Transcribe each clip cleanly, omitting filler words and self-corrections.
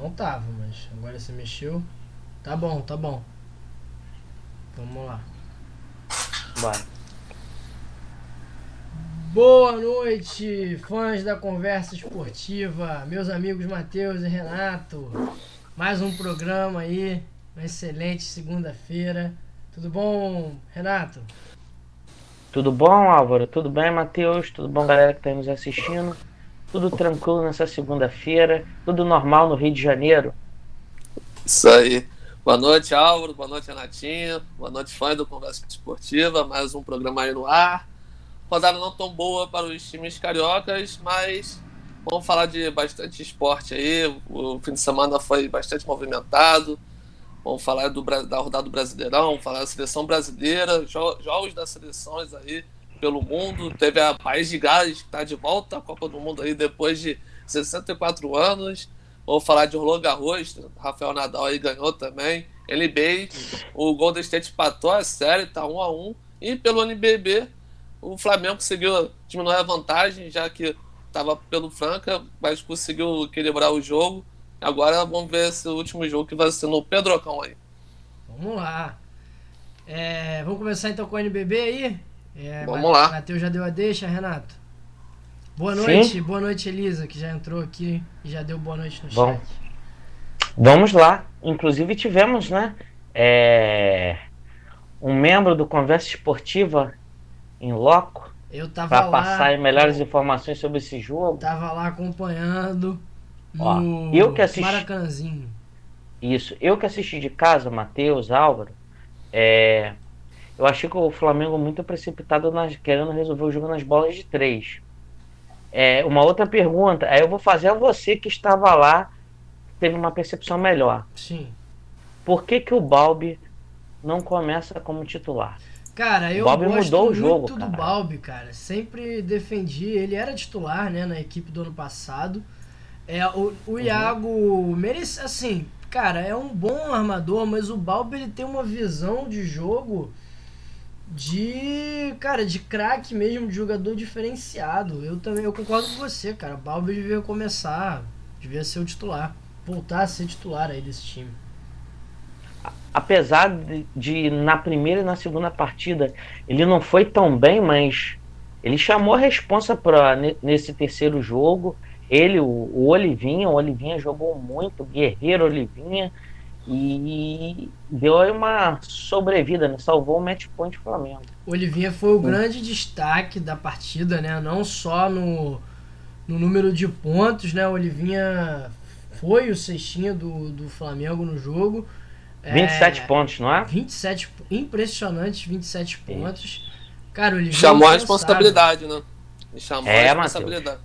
Não tava, mas agora você mexeu. Tá bom, tá bom. Vamos lá. Bora. Boa noite, fãs da Conversa Esportiva, meus amigos Matheus e Renato. Mais um programa aí, uma excelente segunda-feira. Tudo bom, Renato? Tudo bom, Álvaro? Tudo bem, Matheus? Tudo bom, galera que está nos assistindo? Tudo tranquilo nessa segunda-feira? Tudo normal no Rio de Janeiro? Isso aí. Boa noite, Álvaro. Boa noite, Renatinho. Boa noite, fã do Conversa Esportiva. Mais um programa aí no ar. Rodada não tão boa para os times cariocas, mas vamos falar de bastante esporte aí. O fim de semana foi bastante movimentado. Vamos falar da rodada do Brasileirão, vamos falar da seleção brasileira, jogos das seleções aí pelo mundo. Teve a País de Gales, que está de volta à Copa do Mundo aí depois de 64 anos. Vamos falar de Roland Garros, Rafael Nadal aí ganhou também. NBA, o Golden State empatou a série, tá 1-1. E pelo NBB, o Flamengo conseguiu diminuir a vantagem, já que estava pelo Franca, mas conseguiu equilibrar o jogo. Agora vamos ver esse último jogo que vai ser no Pedrocão aí. Vamos lá. Vamos começar então com o NBB aí? Vamos lá. Matheus já deu a deixa, Renato? Sim? Boa noite, Elisa, que já entrou aqui e já deu boa noite no chat. Bom, vamos lá. Inclusive tivemos, né, um membro do Conversa Esportiva em loco Eu tava para passar lá, aí melhores informações sobre esse jogo. tava lá acompanhando Ó, eu que no assisti Maracanãzinho. isso, eu que assisti de casa, Matheus, Álvaro, é, eu achei que o Flamengo muito precipitado querendo resolver o jogo nas bolas de três. Uma outra pergunta, aí eu vou fazer a você que estava lá, teve uma percepção melhor. Sim. Por que que o Balbi não começa como titular? Cara, O eu Balbi gosto mudou o jogo, muito do cara. Balbi, cara. Sempre defendi. Ele era titular, né, na equipe do ano passado. O Uhum. Iago merece, assim, cara, é um bom armador, mas o Balbi ele tem uma visão de jogo cara, de craque mesmo, de jogador diferenciado. Eu concordo com você, cara. O Balbi devia começar, devia ser o titular, voltar a ser titular aí desse time. Apesar de na primeira e na segunda partida ele não foi tão bem, mas ele chamou a responsa nesse terceiro jogo. Ele, o Olivinha jogou muito, Guerreiro Olivinha, e deu aí uma sobrevida, né? Salvou o match point do Flamengo. O Olivinha foi o grande destaque da partida, né? Não só no número de pontos, né? O Olivinha foi o cestinha do Flamengo no jogo. 27 É, pontos, não é? 27, impressionantes 27 Isso. pontos. Cara, o Olivinha é Chamou a incansável. responsabilidade, né? E chamou a Matheus. responsabilidade.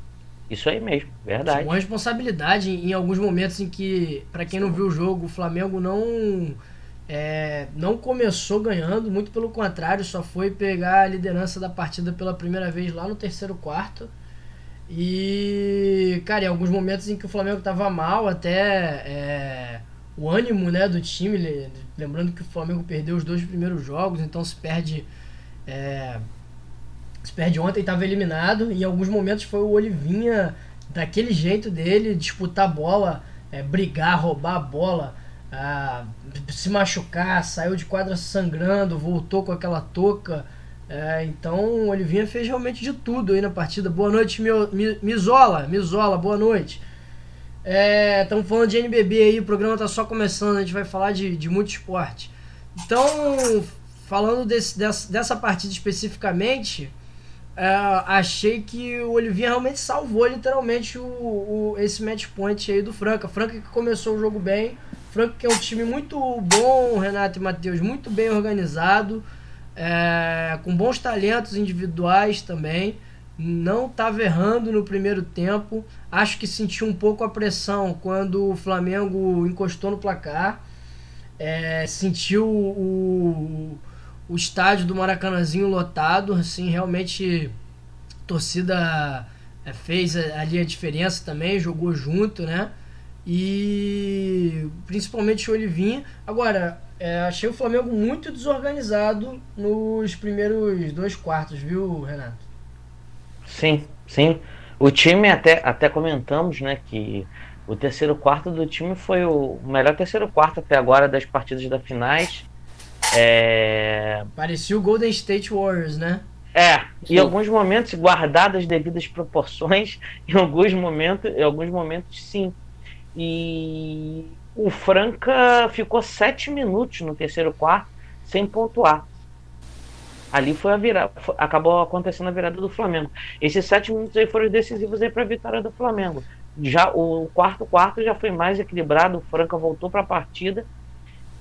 Isso aí mesmo, Chamou a verdade. responsabilidade em alguns momentos em que, pra quem não Chamou. viu o jogo, o Flamengo não começou ganhando, muito pelo contrário, só foi pegar a liderança da partida pela primeira vez lá no terceiro quarto. E, cara, em alguns momentos em que o Flamengo tava mal, o ânimo, né, do time, lembrando que o Flamengo perdeu os dois primeiros jogos, então é, se perde ontem, estava eliminado. E em alguns momentos foi o Olivinha daquele jeito dele, disputar a bola, brigar, roubar a bola, se machucar, saiu de quadra sangrando, voltou com aquela touca. Então o Olivinha fez realmente de tudo aí na partida. Boa noite, Misola, boa noite. Estamos falando de NBB aí, o programa tá só começando, a gente vai falar de muito esporte. Então, falando dessa partida especificamente, achei que o Olivinha realmente salvou literalmente esse match point aí do Franca. Franca que começou o jogo bem. Franca que é um time muito bom, Renato e Matheus, muito bem organizado, com bons talentos individuais também. Não estava errando no primeiro tempo. Acho que sentiu um pouco a pressão quando o Flamengo encostou no placar. Sentiu o estádio do Maracanãzinho lotado, assim, realmente a torcida fez ali a diferença também, jogou junto, né? E principalmente o Olivinha. Agora, achei o Flamengo muito desorganizado nos primeiros dois quartos, viu, Renato? Sim, sim. O time até comentamos, né, que O terceiro quarto do time foi o melhor terceiro quarto até agora das partidas da finais. Parecia o Golden State Warriors, né? Em alguns momentos, guardadas as devidas proporções, em alguns momentos sim. E o Franca ficou 7 minutos no terceiro quarto sem pontuar. Ali foi a virada, acabou acontecendo a virada do Flamengo. Esses 7 minutos aí foram decisivos aí para a vitória do Flamengo. Já o quarto já foi mais equilibrado, o Franca voltou para a partida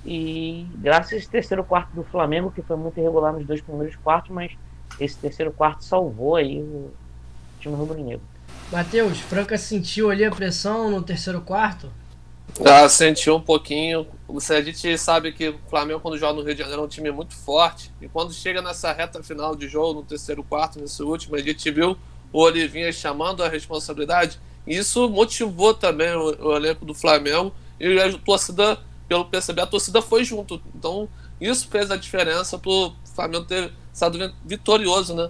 e graças a esse terceiro quarto do Flamengo, que foi muito irregular nos 2 primeiros quartos, mas esse terceiro quarto salvou aí o time rubro-negro. Matheus, Franca sentiu ali a pressão no terceiro quarto? Sentiu um pouquinho. A gente sabe que o Flamengo, quando joga no Rio de Janeiro, é um time muito forte. E quando chega nessa reta final de jogo, no terceiro quarto, nesse último, a gente viu o Olivinha chamando a responsabilidade. E isso motivou também o elenco do Flamengo. E a torcida, pelo perceber, a torcida foi junto. Então, isso fez a diferença para o Flamengo ter estado vitorioso, né?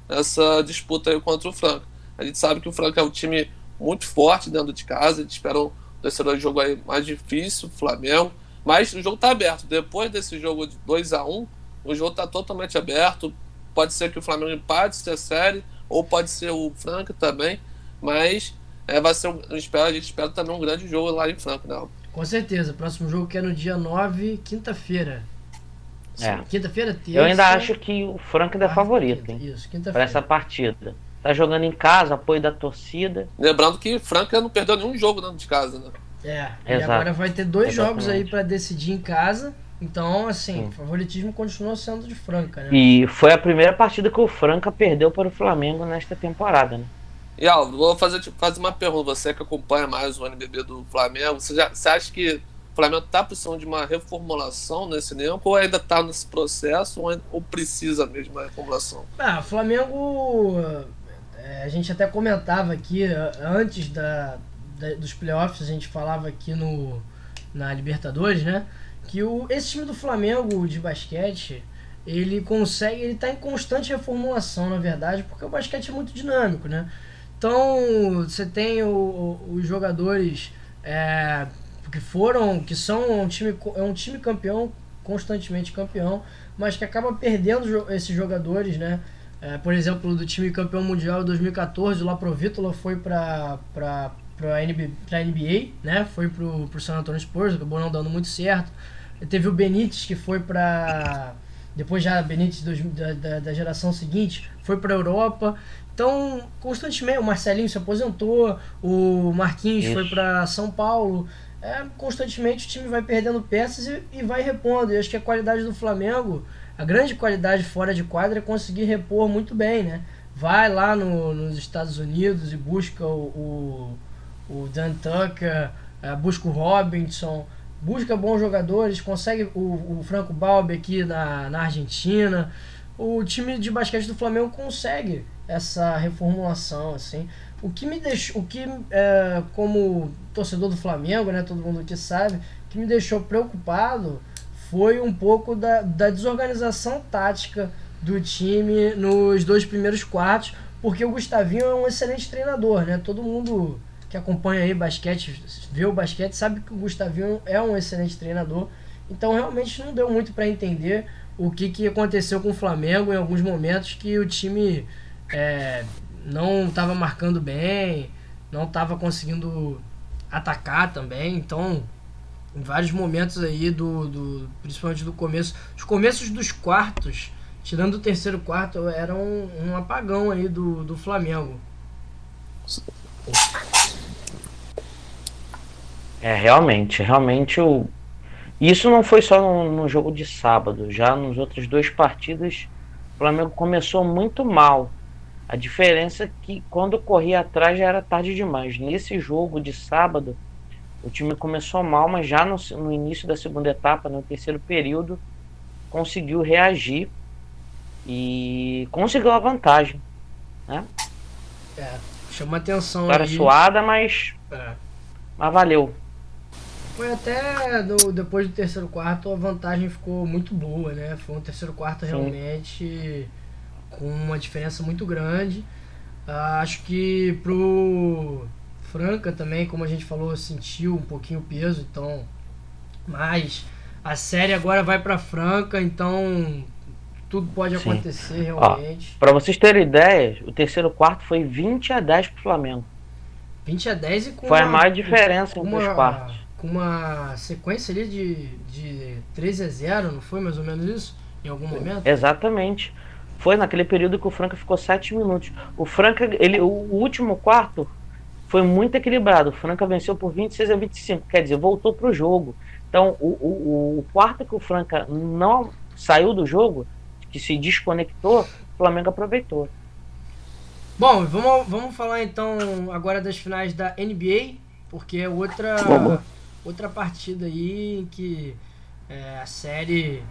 Nessa disputa aí contra o Franca. A gente sabe que o Franca é um time muito forte dentro de casa. A gente espera um terceiro jogo aí mais difícil, Flamengo, mas o jogo tá aberto. Depois desse jogo de 2-1, o jogo tá totalmente aberto. Pode ser que o Flamengo empate se a série, ou pode ser o Franca também, mas vai ser a gente espera também um grande jogo lá em Franca, né? Com certeza, próximo jogo que é no dia 9, quinta-feira. Quinta-feira, terça. Eu ainda acho que o Franca é favorito, hein? Isso, quinta-feira. Para essa partida. Tá jogando em casa, apoio da torcida. Lembrando que Franca não perdeu nenhum jogo dentro de casa, né? E agora vai ter 2 jogos aí para decidir em casa. Então, assim, o favoritismo continua sendo de Franca, né? E foi a primeira partida que o Franca perdeu para o Flamengo nesta temporada, né? E Aldo, vou fazer uma pergunta. Você que acompanha mais o NBB do Flamengo, você acha que o Flamengo está precisando de uma reformulação nesse elenco, ou ainda está nesse processo, ou precisa mesmo de uma reformulação? O Flamengo, a gente até comentava aqui, antes dos playoffs, a gente falava aqui na Libertadores, né? Que esse time do Flamengo de basquete, ele tá em constante reformulação, na verdade, porque o basquete é muito dinâmico, né? Então, você tem os jogadores que são um time campeão, constantemente campeão, mas que acaba perdendo esses jogadores, né? Por exemplo, do time campeão mundial de 2014, o Laprovítola foi para NBA, né? Foi pro San Antonio Spurs, acabou não dando muito certo. Teve o Benítez, que foi para... Depois já Benítez da geração seguinte, foi para a Europa. Então, constantemente, o Marcelinho se aposentou, o Marquinhos foi para São Paulo. Constantemente o time vai perdendo peças e vai repondo. E acho que a qualidade do Flamengo, a grande qualidade fora de quadra, é conseguir repor muito bem, né? Vai lá nos Estados Unidos e busca o Dan Tucker, busca o Robinson, busca bons jogadores, consegue o Franco Balbi aqui na Argentina. O time de basquete do Flamengo consegue essa reformulação, assim. Como torcedor do Flamengo, né, todo mundo aqui sabe, o que me deixou preocupado foi um pouco da desorganização tática do time nos 2 primeiros quartos, porque o Gustavinho é um excelente treinador, né? Todo mundo que acompanha aí basquete, vê o basquete, sabe que o Gustavinho é um excelente treinador. Então realmente não deu muito para entender o que aconteceu com o Flamengo em alguns momentos, que o time não estava marcando bem, não estava conseguindo atacar também. Então, em vários momentos aí, principalmente do começo, os começos dos quartos, tirando o terceiro quarto, era um apagão aí do Flamengo. Realmente isso não foi só no jogo de sábado, já nos outros 2 partidas o Flamengo começou muito mal. A diferença é que quando corria atrás já era tarde demais. Nesse jogo de sábado o time começou mal, mas já no início da segunda etapa, no terceiro período, conseguiu reagir e conseguiu a vantagem, né? Chama atenção. Era suada, mas valeu. Foi até depois do terceiro quarto a vantagem ficou muito boa, né? Foi um terceiro quarto realmente com uma diferença muito grande. Acho que pro Franca também, como a gente falou, sentiu um pouquinho o peso, então... Mas a série agora vai para Franca, então tudo pode acontecer realmente. Para vocês terem ideia, o terceiro quarto foi 20-10 pro Flamengo. 20-10 e com foi a maior diferença entre os quartos. Com uma sequência ali de 13-0, não foi mais ou menos isso? Em algum momento? Exatamente. Foi naquele período que o Franca ficou 7 minutos. O Franca, o último quarto foi muito equilibrado. O Franca venceu por 26-25, quer dizer, voltou pro jogo. Então, o quarto que o Franca não saiu do jogo, que se desconectou, o Flamengo aproveitou. Bom, vamos falar então agora das finais da NBA, porque é outra partida aí em que a série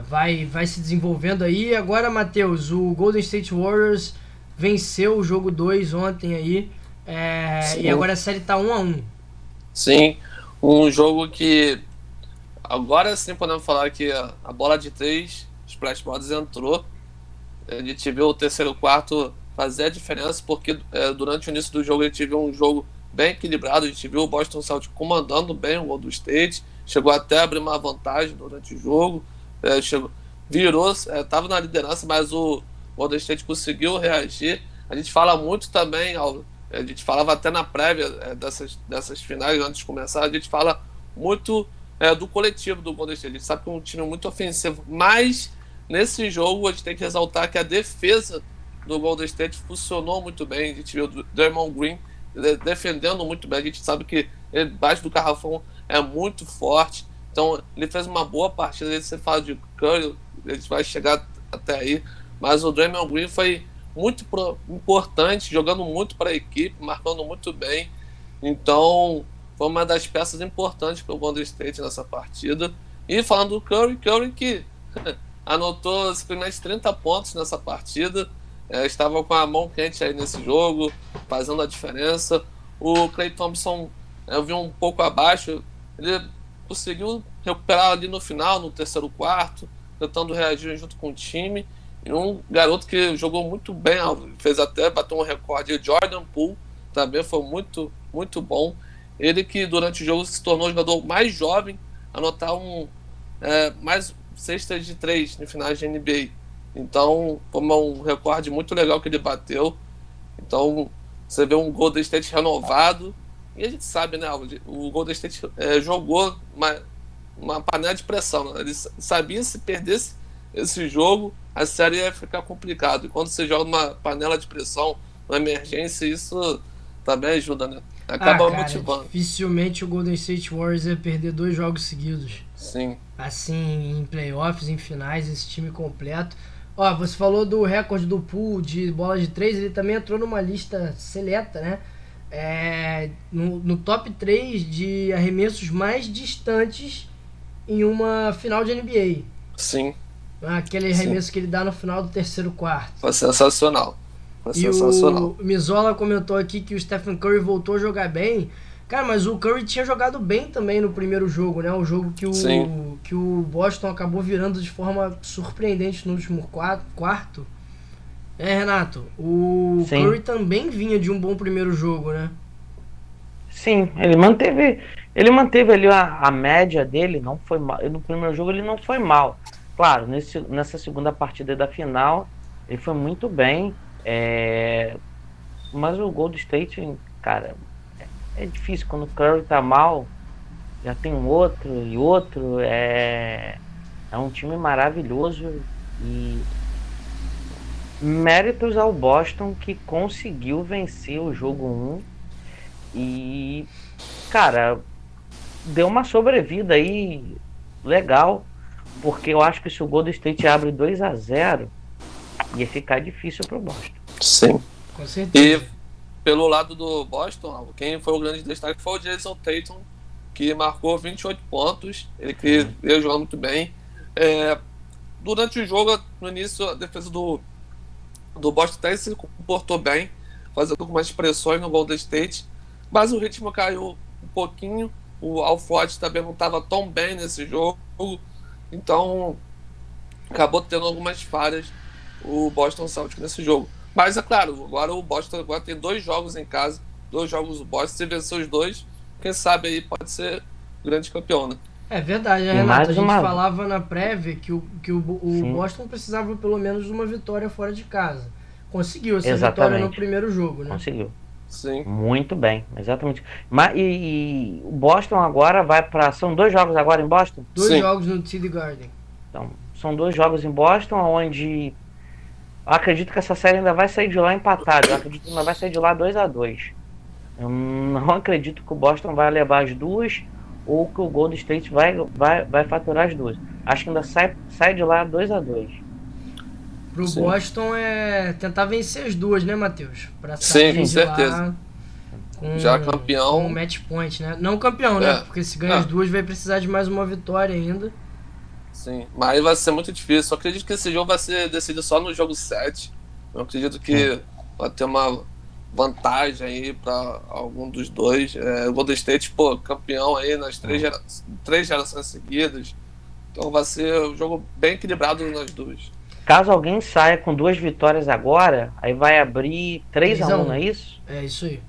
vai se desenvolvendo aí. Agora, Matheus, o Golden State Warriors venceu o jogo 2 ontem aí, e agora a série tá 1-1. Sim, um jogo que agora sim podemos falar que a bola de 3, Splash Brothers entrou. A gente viu o terceiro quarto fazer a diferença, porque durante o início do jogo a gente viu um jogo bem equilibrado. A gente viu o Boston Celtics comandando bem o Golden State, chegou até a abrir uma vantagem durante o jogo, virou, estava na liderança, mas o Golden State conseguiu reagir. A gente fala muito também, a gente falava até na prévia dessas finais, antes de começar, a gente fala muito do coletivo do Golden State. A gente sabe que é um time muito ofensivo, mas nesse jogo a gente tem que ressaltar que a defesa do Golden State funcionou muito bem. A gente viu o Draymond Green defendendo muito bem. A gente sabe que ele, embaixo do garrafão, é muito forte. Então ele fez uma boa partida. Você fala de Curry, a gente vai chegar até aí, mas o Draymond Green foi muito importante, jogando muito para a equipe, marcando muito bem. Então foi uma das peças importantes para o Golden State nessa partida. E falando do Curry que anotou simplesmente 30 pontos nessa partida, estava com a mão quente aí nesse jogo, fazendo a diferença. O Klay Thompson, eu vi um pouco abaixo, ele conseguiu recuperar ali no final, no terceiro quarto, tentando reagir junto com o time. E um garoto que jogou muito bem, fez até, bateu um recorde, Jordan Poole, também foi muito, muito bom. Ele que durante o jogo se tornou o jogador mais jovem a anotar mais cestas de 3 no final de NBA. Então foi um recorde muito legal que ele bateu. Então você vê um Golden State renovado. E a gente sabe, né, o Golden State jogou uma panela de pressão, né? Ele sabia, se perdesse esse jogo, a série ia ficar complicado. E quando você joga uma panela de pressão, uma emergência, isso também ajuda, né? Acaba motivando. Dificilmente o Golden State Warriors ia perder 2 jogos seguidos. Sim. Assim, em playoffs, em finais, esse time completo. Ó, você falou do recorde do Poole de bola de 3, ele também entrou numa lista seleta, né? No top 3 de arremessos mais distantes em uma final de NBA. Sim. Aquele arremesso que ele dá no final do terceiro quarto. Foi sensacional. O Mizola comentou aqui que o Stephen Curry voltou a jogar bem. Cara, mas o Curry tinha jogado bem também no primeiro jogo, né? O jogo que o Boston acabou virando de forma surpreendente no último quarto. Renato, o Sim. Curry também vinha de um bom primeiro jogo, né? Sim, ele manteve ali a média dele, não foi mal. No primeiro jogo ele não foi mal. Claro, nessa segunda partida da final, ele foi muito bem. Mas o Golden State, cara, é difícil. Quando o Curry tá mal, já tem um outro e outro. É um time maravilhoso. E méritos ao Boston, que conseguiu vencer o jogo 1. E, cara, deu uma sobrevida aí legal. Porque eu acho que se o Golden State abre 2-0, ia ficar difícil pro Boston. Sim. Com certeza. E pelo lado do Boston, quem foi o grande destaque foi o Jason Tatum, que marcou 28 pontos. Ele que veio jogando muito bem. Durante o jogo, no início, a defesa do Boston até se comportou bem, fazendo algumas pressões no Golden State, mas o ritmo caiu um pouquinho. O Al Horford também não estava tão bem nesse jogo, então acabou tendo algumas falhas o Boston Celtics nesse jogo. Mas é claro, agora o Boston tem 2 jogos em casa, 2 jogos do Boston, se vencer os 2, quem sabe aí pode ser grande campeão, né? É verdade, né, E Renato? mais A gente uma- falava na prévia que o Sim. Boston precisava pelo menos de uma vitória fora de casa. Conseguiu essa vitória Exatamente. no primeiro jogo, né? Conseguiu. Sim. Muito bem, exatamente. E o Boston agora vai para. São 2 jogos agora em Boston? 2 Sim. jogos no TD Garden. Então, são 2 jogos em Boston, onde eu acredito que essa série ainda vai sair de lá empatada. Eu acredito que ainda vai sair de lá 2-2. Eu não acredito que o Boston vai levar as 2 ou que o Golden State vai faturar as 2. Acho que ainda sai de lá 2-2. Pro Sim. Boston é tentar vencer as 2, né, Matheus? Pra Sim, sair com de certeza. lá com, Já campeão. com um match point, né? Não campeão, né? É. Porque se ganha as 2 vai precisar de mais uma vitória ainda. Sim, mas aí vai ser muito difícil. Eu acredito que esse jogo vai ser decidido só no jogo 7. Eu acredito que vai ter uma vantagem aí para algum dos dois. O Golden State, campeão aí nas 3 gerações seguidas. Então vai ser um jogo bem equilibrado nas duas. Caso alguém saia com 2 vitórias agora, aí vai abrir 3-1, não é isso? É isso aí.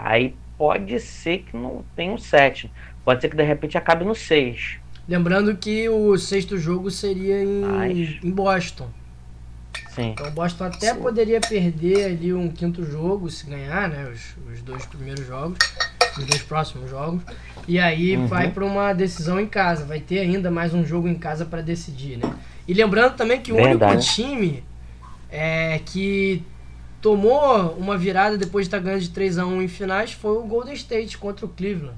Aí pode ser que não tenha um 7. Pode ser que de repente acabe no 6. Lembrando que o 6º jogo seria Mas- em Boston. Sim. Então o Boston até Sim. poderia perder ali um 5º jogo se ganhar, né? Os 2 primeiros jogos, os 2 próximos jogos. E aí vai para uma decisão em casa. Vai ter ainda mais um jogo em casa para decidir, né? E lembrando também que o único Verdade. time que tomou uma virada depois de estar ganhando de 3-1 em finais foi o Golden State contra o Cleveland.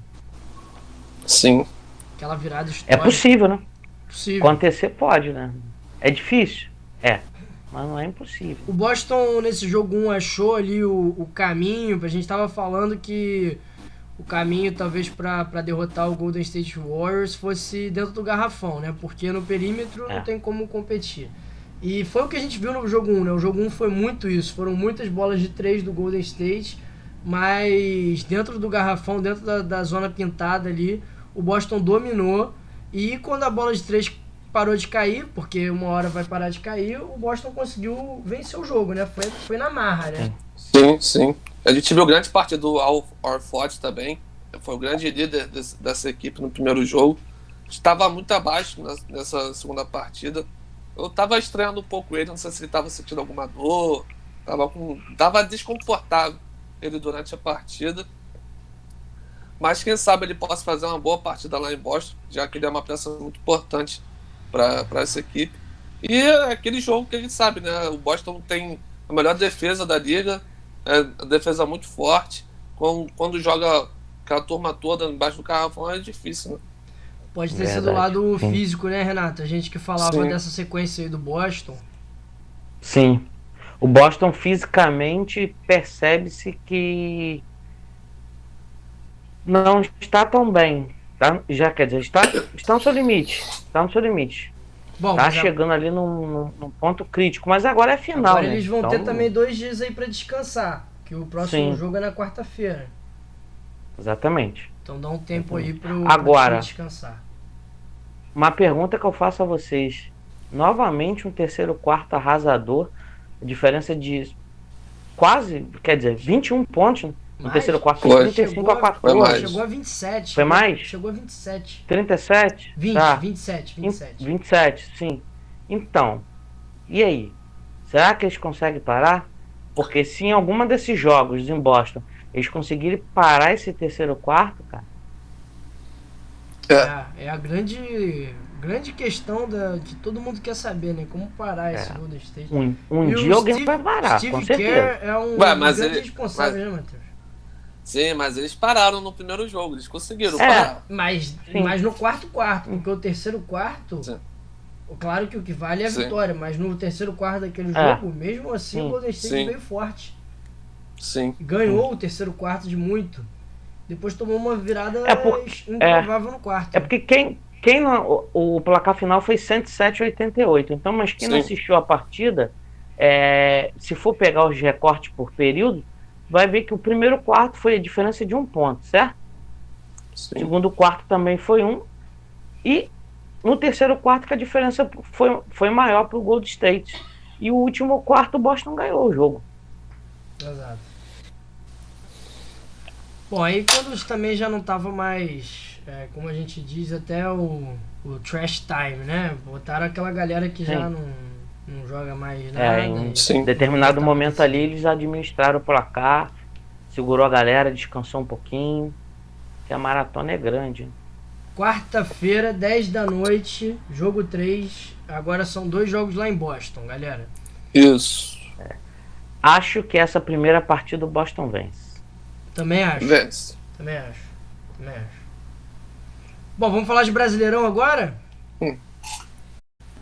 Sim. Aquela virada É histórica. possível, né? Possível. Acontecer pode, né? É difícil? Mas não é impossível. O Boston, nesse jogo 1, achou ali o caminho. A gente tava falando que o caminho, talvez, para derrotar o Golden State Warriors fosse dentro do garrafão, né? Porque no perímetro não tem como competir. E foi o que a gente viu no jogo 1, né? O jogo 1 foi muito isso. Foram muitas bolas de 3 do Golden State, mas dentro do garrafão, dentro da zona pintada ali, o Boston dominou. E quando a bola de 3 parou de cair, porque uma hora vai parar de cair, o Boston conseguiu vencer o jogo, né? Foi na marra, né? Sim, sim. A gente viu grande parte do Al Horford também. Foi o grande líder dessa equipe no primeiro jogo. Estava muito abaixo nessa segunda partida. Eu estava estranhando um pouco ele, não sei se ele estava sentindo alguma dor. Tava desconfortável ele durante a partida. Mas quem sabe ele possa fazer uma boa partida lá em Boston, já que ele é uma peça muito importante para essa equipe. E é aquele jogo que a gente sabe, né? O Boston tem a melhor defesa da liga, a defesa muito forte. Quando joga aquela turma toda embaixo do garrafão é difícil, né? Pode ter sido o Verdade. lado Sim. físico, né, Renato? A gente que falava Sim. dessa sequência aí do Boston. Sim. O Boston fisicamente percebe-se que não está tão bem. Já quer dizer, está no seu limite. Está no seu limite. Bom, Tá mas chegando ali num ponto crítico. Mas agora é final, agora né? eles vão Então, ter também 2 dias aí pra descansar, que o próximo Sim. jogo é na quarta-feira. Exatamente. Então dá um tempo aí pro Agora. time descansar. Uma pergunta que eu faço a vocês. Novamente um terceiro quarto arrasador. Diferença de quase, quer dizer, 21 pontos no Mais? terceiro quarto. Foi. 35-14. Foi mais. Chegou a 27. Foi mais? Chegou a 27. 37? 20, Tá. 27. 27, sim. Então, e aí? Será que eles conseguem parar? Porque se em alguma desses jogos em Boston eles conseguirem parar esse terceiro quarto, cara, É a grande questão que todo mundo quer saber, né? Como parar esse Golden State. um E dia o alguém vai parar, Steve com certeza. Kerr é um mas grande ele- responsável, né, Matheus? Sim, mas eles pararam no primeiro jogo. Eles conseguiram É. parar. Mas Sim. no quarto, porque o terceiro quarto, Sim. claro que o que vale é a Sim. vitória, mas no terceiro quarto daquele É. jogo, mesmo assim, Sim. o Golden State Sim. veio forte. Sim. Ganhou o terceiro quarto de muito. Depois tomou uma virada porque- improvável no quarto. É porque quem não, o placar final foi 107-88. Então, mas quem não Sim. assistiu a partida, se for pegar os recortes por período, vai ver que o primeiro quarto foi a diferença de 1 ponto, certo? O Sim. segundo quarto também foi 1. E no terceiro quarto que a diferença foi maior para o Golden State. E o último quarto o Boston ganhou o jogo. Exato. Bom, aí quando também já não tava mais, como a gente diz, até o trash time, né? Botaram aquela galera que já não joga mais nada. Em determinado momento ali eles administraram o placar, segurou a galera, descansou um pouquinho, que a maratona é grande. Quarta-feira, 10 da noite, jogo 3. Agora são 2 jogos lá em Boston, galera. Isso. Acho que essa primeira partida o Boston vence. Também acho. Vence. Também acho. Bom, vamos falar de Brasileirão agora?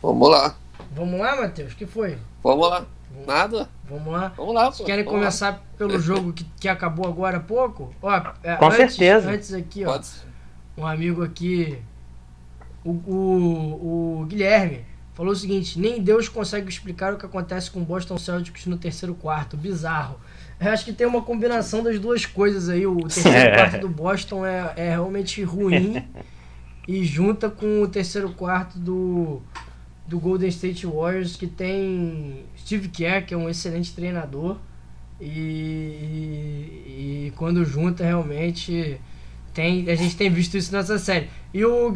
Vamos lá. Vamos lá, Matheus? O que foi? Vamos lá. Nada? Vamos lá. Vamos lá. Vocês querem começar pelo jogo que acabou agora há pouco? Ó, Com certeza. Antes aqui, ó. Um amigo aqui, o Guilherme, falou o seguinte: nem Deus consegue explicar o que acontece com o Boston Celtics no terceiro quarto. Bizarro. Eu acho que tem uma combinação das duas coisas aí. O terceiro quarto do Boston é realmente ruim e junta com o terceiro quarto do Golden State Warriors, que tem Steve Kerr, que é um excelente treinador, e quando junta realmente a gente tem visto isso nessa série. E o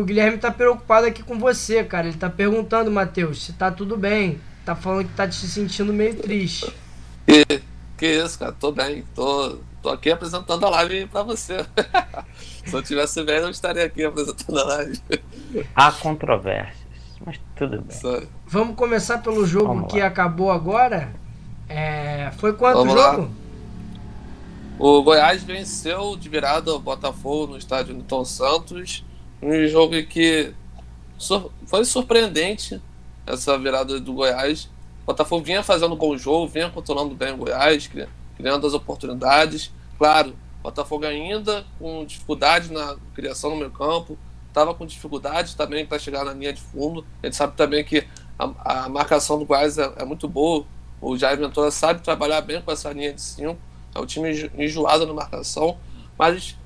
Guilherme tá preocupado aqui com você, cara. Ele tá perguntando, Matheus, se tá tudo bem. Tá falando que tá te sentindo meio triste. Que isso, cara, tô bem, tô aqui apresentando a live pra você. Se eu tivesse bem, eu estaria aqui apresentando a live. Há controvérsias, mas tudo bem. Vamos começar pelo jogo que acabou agora. Foi quanto o jogo? Lá. O Goiás venceu de virada o Botafogo no estádio Newton Santos. Um jogo que foi surpreendente, essa virada do Goiás. O Botafogo vinha fazendo um bom jogo, vinha controlando bem o Goiás, criando as oportunidades. Claro, o Botafogo ainda com dificuldade na criação no meio campo, estava com dificuldade também para chegar na linha de fundo. A gente sabe também que a marcação do Goiás é muito boa. O Jair Ventura sabe trabalhar bem com essa linha de 5. É um time enjoado na marcação. Mas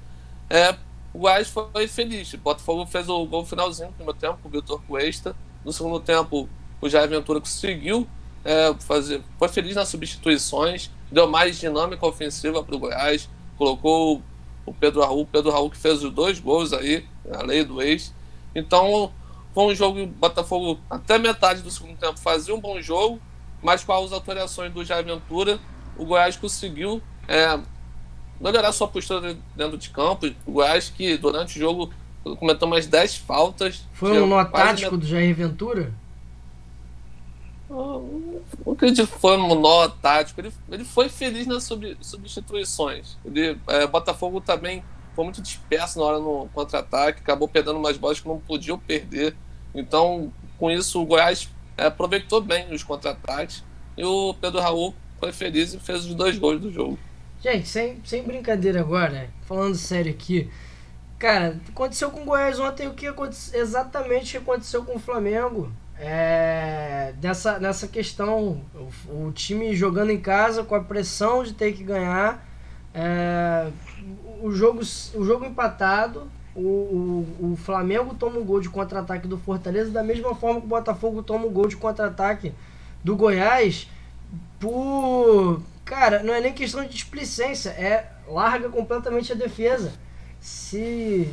o Goiás foi feliz. O Botafogo fez o gol finalzinho no primeiro tempo, com o Vitor Cuesta. No segundo tempo, o Jair Ventura conseguiu foi feliz nas substituições, deu mais dinâmica ofensiva para o Goiás, colocou o Pedro Raul que fez os 2 gols aí, a lei do ex. Então foi um jogo que o Botafogo até metade do segundo tempo fazia um bom jogo, mas com as alterações do Jair Ventura, o Goiás conseguiu melhorar sua postura dentro de campo. O Goiás, que durante o jogo cometeu mais 10 faltas. Foi um nó tático do Jair Ventura? Não acredito que foi um nó tático. Ele foi feliz nas substituições. Botafogo também foi muito disperso na hora no contra-ataque, acabou perdendo umas bolas que não podiam perder. Então, com isso, o Goiás aproveitou bem os contra-ataques e o Pedro Raul foi feliz e fez os 2 gols do jogo. Gente, sem brincadeira agora, falando sério aqui, cara, aconteceu com o Goiás ontem exatamente o que aconteceu com o Flamengo. Nessa questão, o time jogando em casa com a pressão de ter que ganhar, o jogo empatado, o Flamengo toma um gol de contra-ataque do Fortaleza, da mesma forma que o Botafogo toma um gol de contra-ataque do Goiás. Cara, não é nem questão de displicência, larga completamente a defesa, se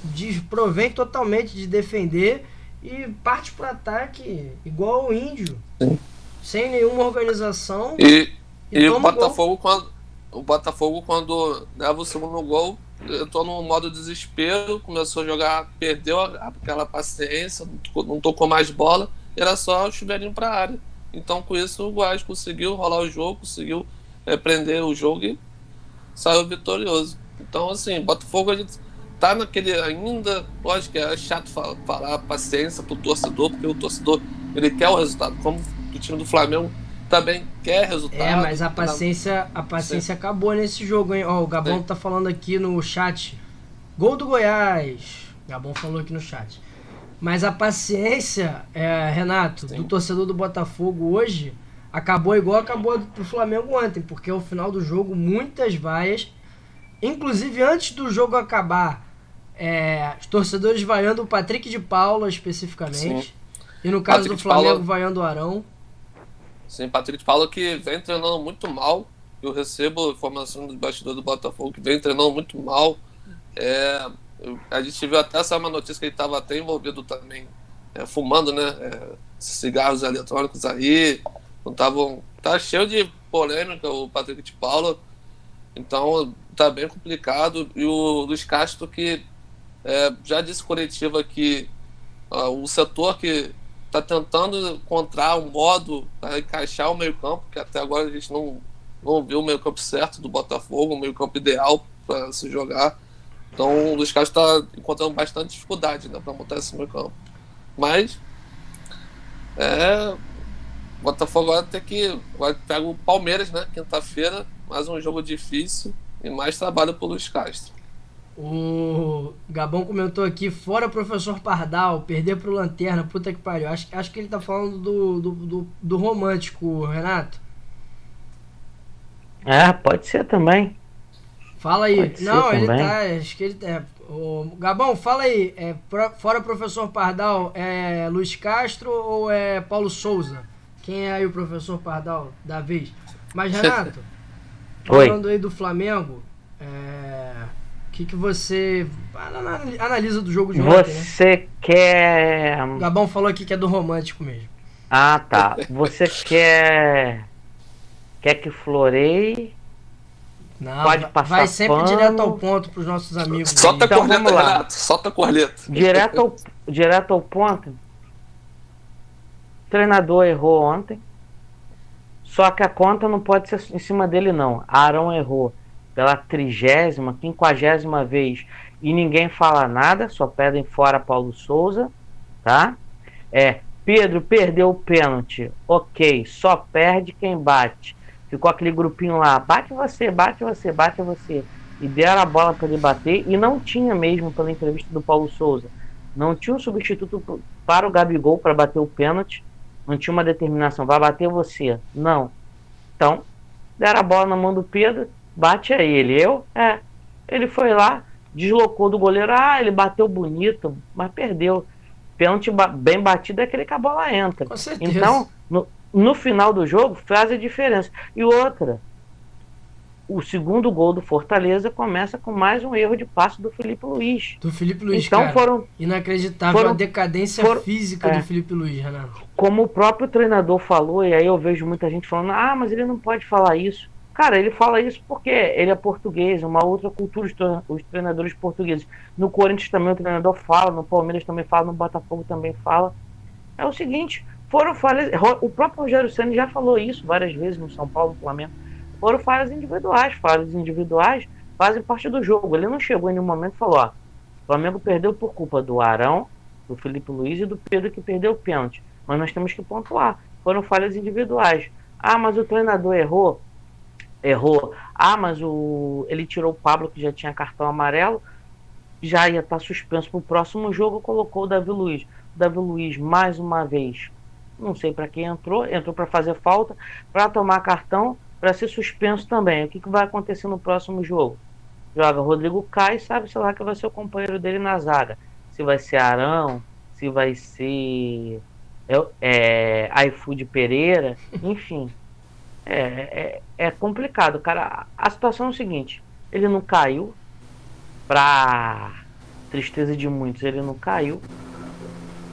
desprovém totalmente de defender e parte para ataque igual o Índio. Sim. Sem nenhuma organização. E o Botafogo, quando leva o segundo gol, entrou no modo desespero, começou a jogar, perdeu aquela paciência, não tocou mais bola, era só o chuveirinho para a área. Então, com isso, o Goiás conseguiu rolar o jogo, conseguiu prender o jogo e saiu vitorioso. Então, assim, Botafogo, a gente tá naquele ainda, lógico que é chato falar paciência pro torcedor, porque o torcedor, ele quer o resultado, como o time do Flamengo também quer resultado. Mas a paciência acabou nesse jogo, hein? Ó, o Gabão tá falando aqui no chat, gol do Goiás. O Gabão falou aqui no chat. Mas a paciência, Renato, do torcedor do Botafogo hoje, acabou igual acabou do Flamengo ontem, porque ao final do jogo, muitas vaias, inclusive antes do jogo acabar, os torcedores vaiando o Patrick de Paula especificamente, e no caso do Flamengo vaiando o Arão. Sim, Patrick de Paula, que vem treinando muito mal, eu recebo informação dos bastidores do Botafogo, que vem treinando muito mal. A gente viu até essa uma notícia que ele estava até envolvido também, fumando, né? Cigarros eletrônicos aí. Tá cheio de polêmica o Patrick de Paula. Então tá bem complicado. E o Luiz Castro, que já disse coletiva que o setor que está tentando encontrar um modo para encaixar o meio-campo, que até agora a gente não viu o meio-campo certo do Botafogo, o meio-campo ideal para se jogar. Então o Luiz Castro está encontrando bastante dificuldade, né, para montar esse meio-campo. Mas o Botafogo agora pega o Palmeiras, né, quinta-feira, mais um jogo difícil e mais trabalho para o Luiz Castro. O Gabão comentou aqui, fora professor Pardal, perder pro Lanterna, puta que pariu. Acho que ele tá falando do romântico, Renato. Pode ser também. Fala aí. Não, ele também. tá, acho que ele tá. Gabão, fala aí, fora professor Pardal, é Luiz Castro ou é Paulo Souza? Quem é aí o professor Pardal da vez? Mas, Renato, falando aí do Flamengo, o que você analisa do jogo de ontem, né? Você quer... O Gabão falou aqui que é do romântico mesmo. Ah, tá. Você quer que floreie? Não, pode passar vai sempre pano. direto ao ponto pros nossos amigos. Solta a Então, corneta, vamos lá. Renato. Solta a corneta. Direto ao ponto. O treinador errou ontem. Só que a conta não pode ser em cima dele, não. Arão errou pela 30ª, 50ª vez e ninguém fala nada, só pedem fora Paulo Souza, tá? Pedro perdeu o pênalti, ok, só perde quem bate. Ficou aquele grupinho lá, bate você, bate você, bate você, e deram a bola para ele bater, e não tinha mesmo, pela entrevista do Paulo Souza, não tinha um substituto para o Gabigol para bater o pênalti, não tinha uma determinação, vai bater você, não. Então, deram a bola na mão do Pedro, bate a ele. Ele foi lá, deslocou do goleiro, ele bateu bonito, mas perdeu. Pênalti bem batido é aquele que a bola entra. Com certeza. Então, no final do jogo, faz a diferença. E outra, o segundo gol do Fortaleza começa com mais um erro de passe do Felipe Luiz. Então, cara, inacreditável a decadência física do Felipe Luiz, Renato. Como o próprio treinador falou, e aí eu vejo muita gente falando, mas ele não pode falar isso. Cara, ele fala isso porque ele é português, uma outra cultura, os treinadores portugueses. No Corinthians também o treinador fala, no Palmeiras também fala, no Botafogo também fala. É o seguinte, foram falhas, o próprio Rogério Ceni já falou isso várias vezes no São Paulo, no Flamengo. Foram falhas individuais fazem parte do jogo. Ele não chegou em nenhum momento e falou, o Flamengo perdeu por culpa do Arão, do Felipe Luiz e do Pedro que perdeu o pênalti. Mas nós temos que pontuar. Foram falhas individuais. Mas o treinador errou. Mas ele tirou o Pablo, que já tinha cartão amarelo, já ia estar suspenso para o próximo jogo, colocou o Davi Luiz. O Davi Luiz, mais uma vez, não sei para quem entrou para fazer falta, para tomar cartão, para ser suspenso também. O que vai acontecer no próximo jogo? Joga Rodrigo Caio, sabe-se lá que vai ser o companheiro dele na zaga. Se vai ser Arão, se vai ser iFood Pereira, enfim. É complicado, cara. A situação é o seguinte: ele não caiu, pra tristeza de muitos, ele não caiu.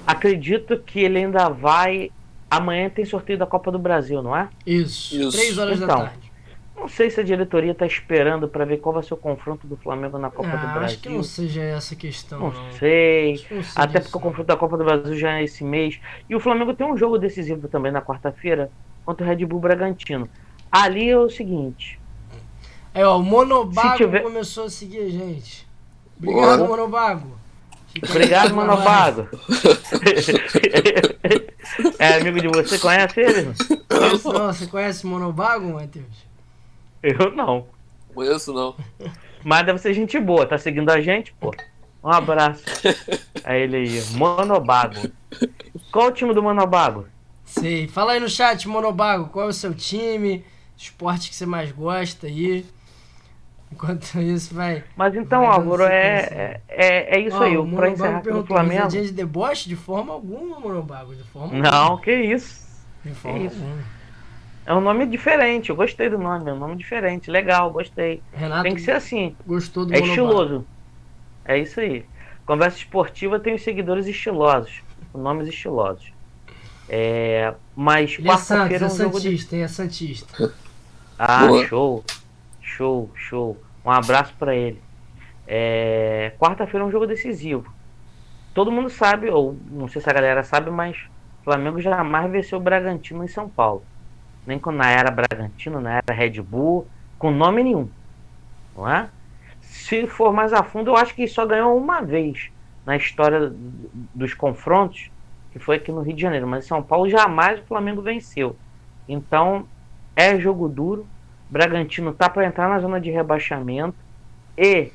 Acredito que ele ainda vai. Amanhã tem sorteio da Copa do Brasil, não é? Isso. 3 horas da tarde. Não sei se a diretoria está esperando para ver qual vai ser o confronto do Flamengo na Copa do Brasil. Acho que não seja essa questão. Não sei. Até porque o confronto da Copa do Brasil já é esse mês. E o Flamengo tem um jogo decisivo também na quarta-feira contra o Red Bull Bragantino. Ali é o seguinte. O Monobago começou a seguir a gente. Obrigado, Monobago. Obrigado, Monobago. É amigo de você? Conhece ele? Não, você conhece o Monobago, Matheus? Eu não. Conheço não. Mas deve ser gente boa, tá seguindo a gente, pô. Um abraço a ele aí, Monobago. Qual o time do Monobago? Sei, fala aí no chat, Monobago, qual é o seu time, esporte que você mais gosta aí. Enquanto isso vai... Mas então, Álvaro, é isso aí, pra encerrar aqui no Flamengo... Risadinha de deboche de forma alguma, Monobago, de forma não, alguma. Que isso. De forma alguma. É um nome diferente, eu gostei do nome, é um nome diferente, legal, gostei. Renato Tem que ser assim, gostou do é Monobá. estiloso. É isso aí. Conversa esportiva tem os seguidores estilosos, nomes estilosos. Mas Ele é Santos, quarta-feira é é um jogo de. Santista, hein? É Santista. Ah, Boa. show, show, show. Um abraço pra ele. Quarta-feira é um jogo decisivo. Todo mundo sabe, ou não sei se a galera sabe, mas o Flamengo jamais venceu o Bragantino em São Paulo. Nem quando na era Bragantino, na era Red Bull, com nome nenhum, não é? Se for mais a fundo, eu acho que só ganhou uma vez na história dos confrontos, que foi aqui no Rio de Janeiro. Mas em São Paulo jamais o Flamengo venceu. Então é jogo duro. Bragantino tá para entrar na zona de rebaixamento e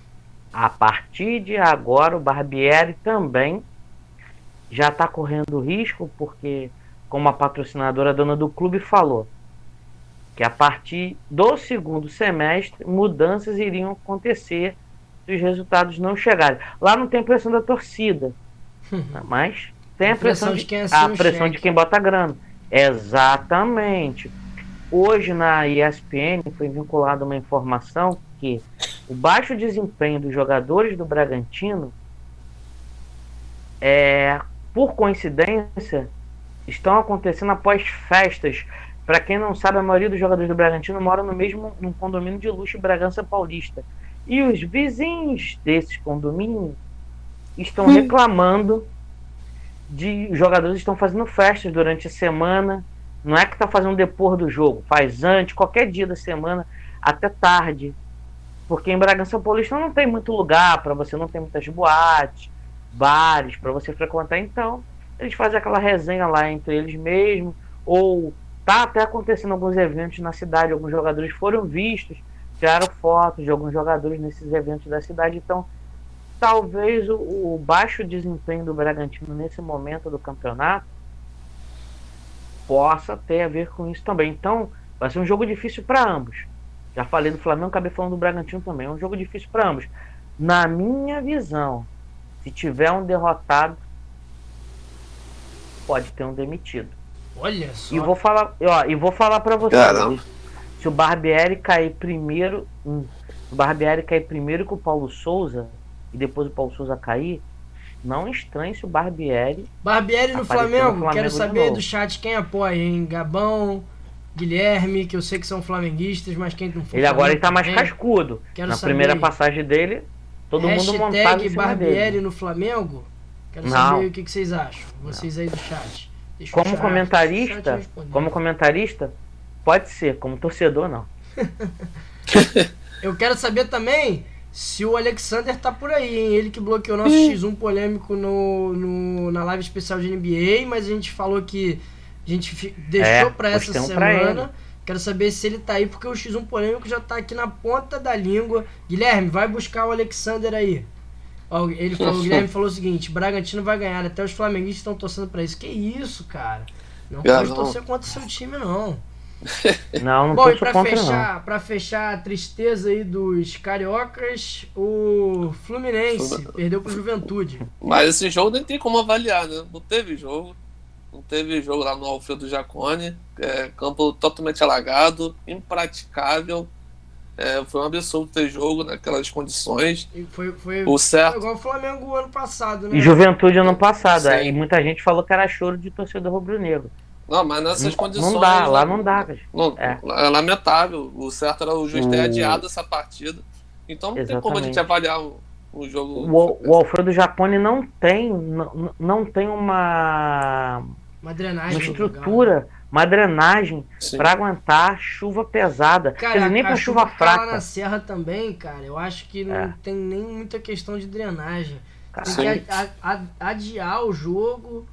a partir de agora o Barbieri também já está correndo risco, porque como a patrocinadora dona do clube falou que a partir do segundo semestre mudanças iriam acontecer se os resultados não chegarem. Lá não tem pressão da torcida, mas tem a pressão de quem a assina o pressão de cheque. quem bota grana. Exatamente. Hoje na ESPN foi vinculada uma informação que o baixo desempenho dos jogadores do Bragantino por coincidência, estão acontecendo após festas. Para quem não sabe, a maioria dos jogadores do Bragantino moram num condomínio de luxo em Bragança Paulista. E os vizinhos desses condomínios estão reclamando de jogadores estão fazendo festas durante a semana. Não é que está fazendo depois do jogo, faz antes, qualquer dia da semana, até tarde. Porque em Bragança Paulista não tem muito lugar para você, não tem muitas boates, bares para você frequentar. Então eles fazem aquela resenha lá entre eles mesmos, ou tá até acontecendo alguns eventos na cidade, alguns jogadores foram vistos, tiraram fotos de alguns jogadores nesses eventos da cidade. Então talvez o baixo desempenho do Bragantino nesse momento do campeonato possa ter a ver com isso também. Então vai ser um jogo difícil para ambos. Já falei do Flamengo, acabei falando do Bragantino também. É um jogo difícil para ambos. Na minha visão, se tiver um derrotado, pode ter um demitido. Olha só. E vou falar para vocês. Caramba. Se o Barbieri cair primeiro, com o Paulo Souza e depois o Paulo Souza cair, não estranhe se o Barbieri no aparecer Flamengo, quero de saber aí novo. do chat quem apoia, hein? Gabão, Guilherme, que eu sei que são flamenguistas, mas quem não for Ele agora Flamengo tá mais também. cascudo. Quero Na saber primeira aí. passagem dele, todo mundo montado em cima Barbieri dele. no Flamengo. Quero Não. saber o que vocês acham. Vocês aí do chat. Deixa o Como chat comentarista, responder. pode ser. Como torcedor, não. Eu quero saber também se o Alexander tá por aí, hein? Ele que bloqueou nosso X1 polêmico na live especial de NBA, mas a gente falou que a gente deixou pra essa postei um pra semana. Quero saber se ele tá aí, porque o X1 polêmico já tá aqui na ponta da língua. Guilherme, vai buscar o Alexander aí. Ó, o Guilherme falou o seguinte: Bragantino vai ganhar, até os flamenguistas estão torcendo pra isso. Que isso, cara? Não pode torcer contra o seu time, não. Não Bom, e torço contra, não. pra fechar a tristeza aí dos cariocas, o Fluminense perdeu pro Juventude. Mas esse jogo nem tem como avaliar, né? Não teve jogo. Não teve jogo lá no Alfredo Jaconi. Campo totalmente alagado, impraticável. Foi um absurdo ter jogo naquelas condições. E foi certo. igual o Flamengo ano passado, né? E Juventude ano passado. Sim. E muita gente falou que era choro de torcedor rubro-negro. Não, mas nessas condições. Não dá, lá não dá. É lamentável. O certo era o juiz ter adiado essa partida. Então não tem como a gente avaliar o jogo. O Alfredo Jaconi não tem uma drenagem, uma estrutura, legal, né? Uma drenagem para aguentar chuva pesada. Cara, quer dizer, nem para chuva fraca. Lá na Serra também, cara, eu acho que não tem nem muita questão de drenagem. Tem que adiar o jogo,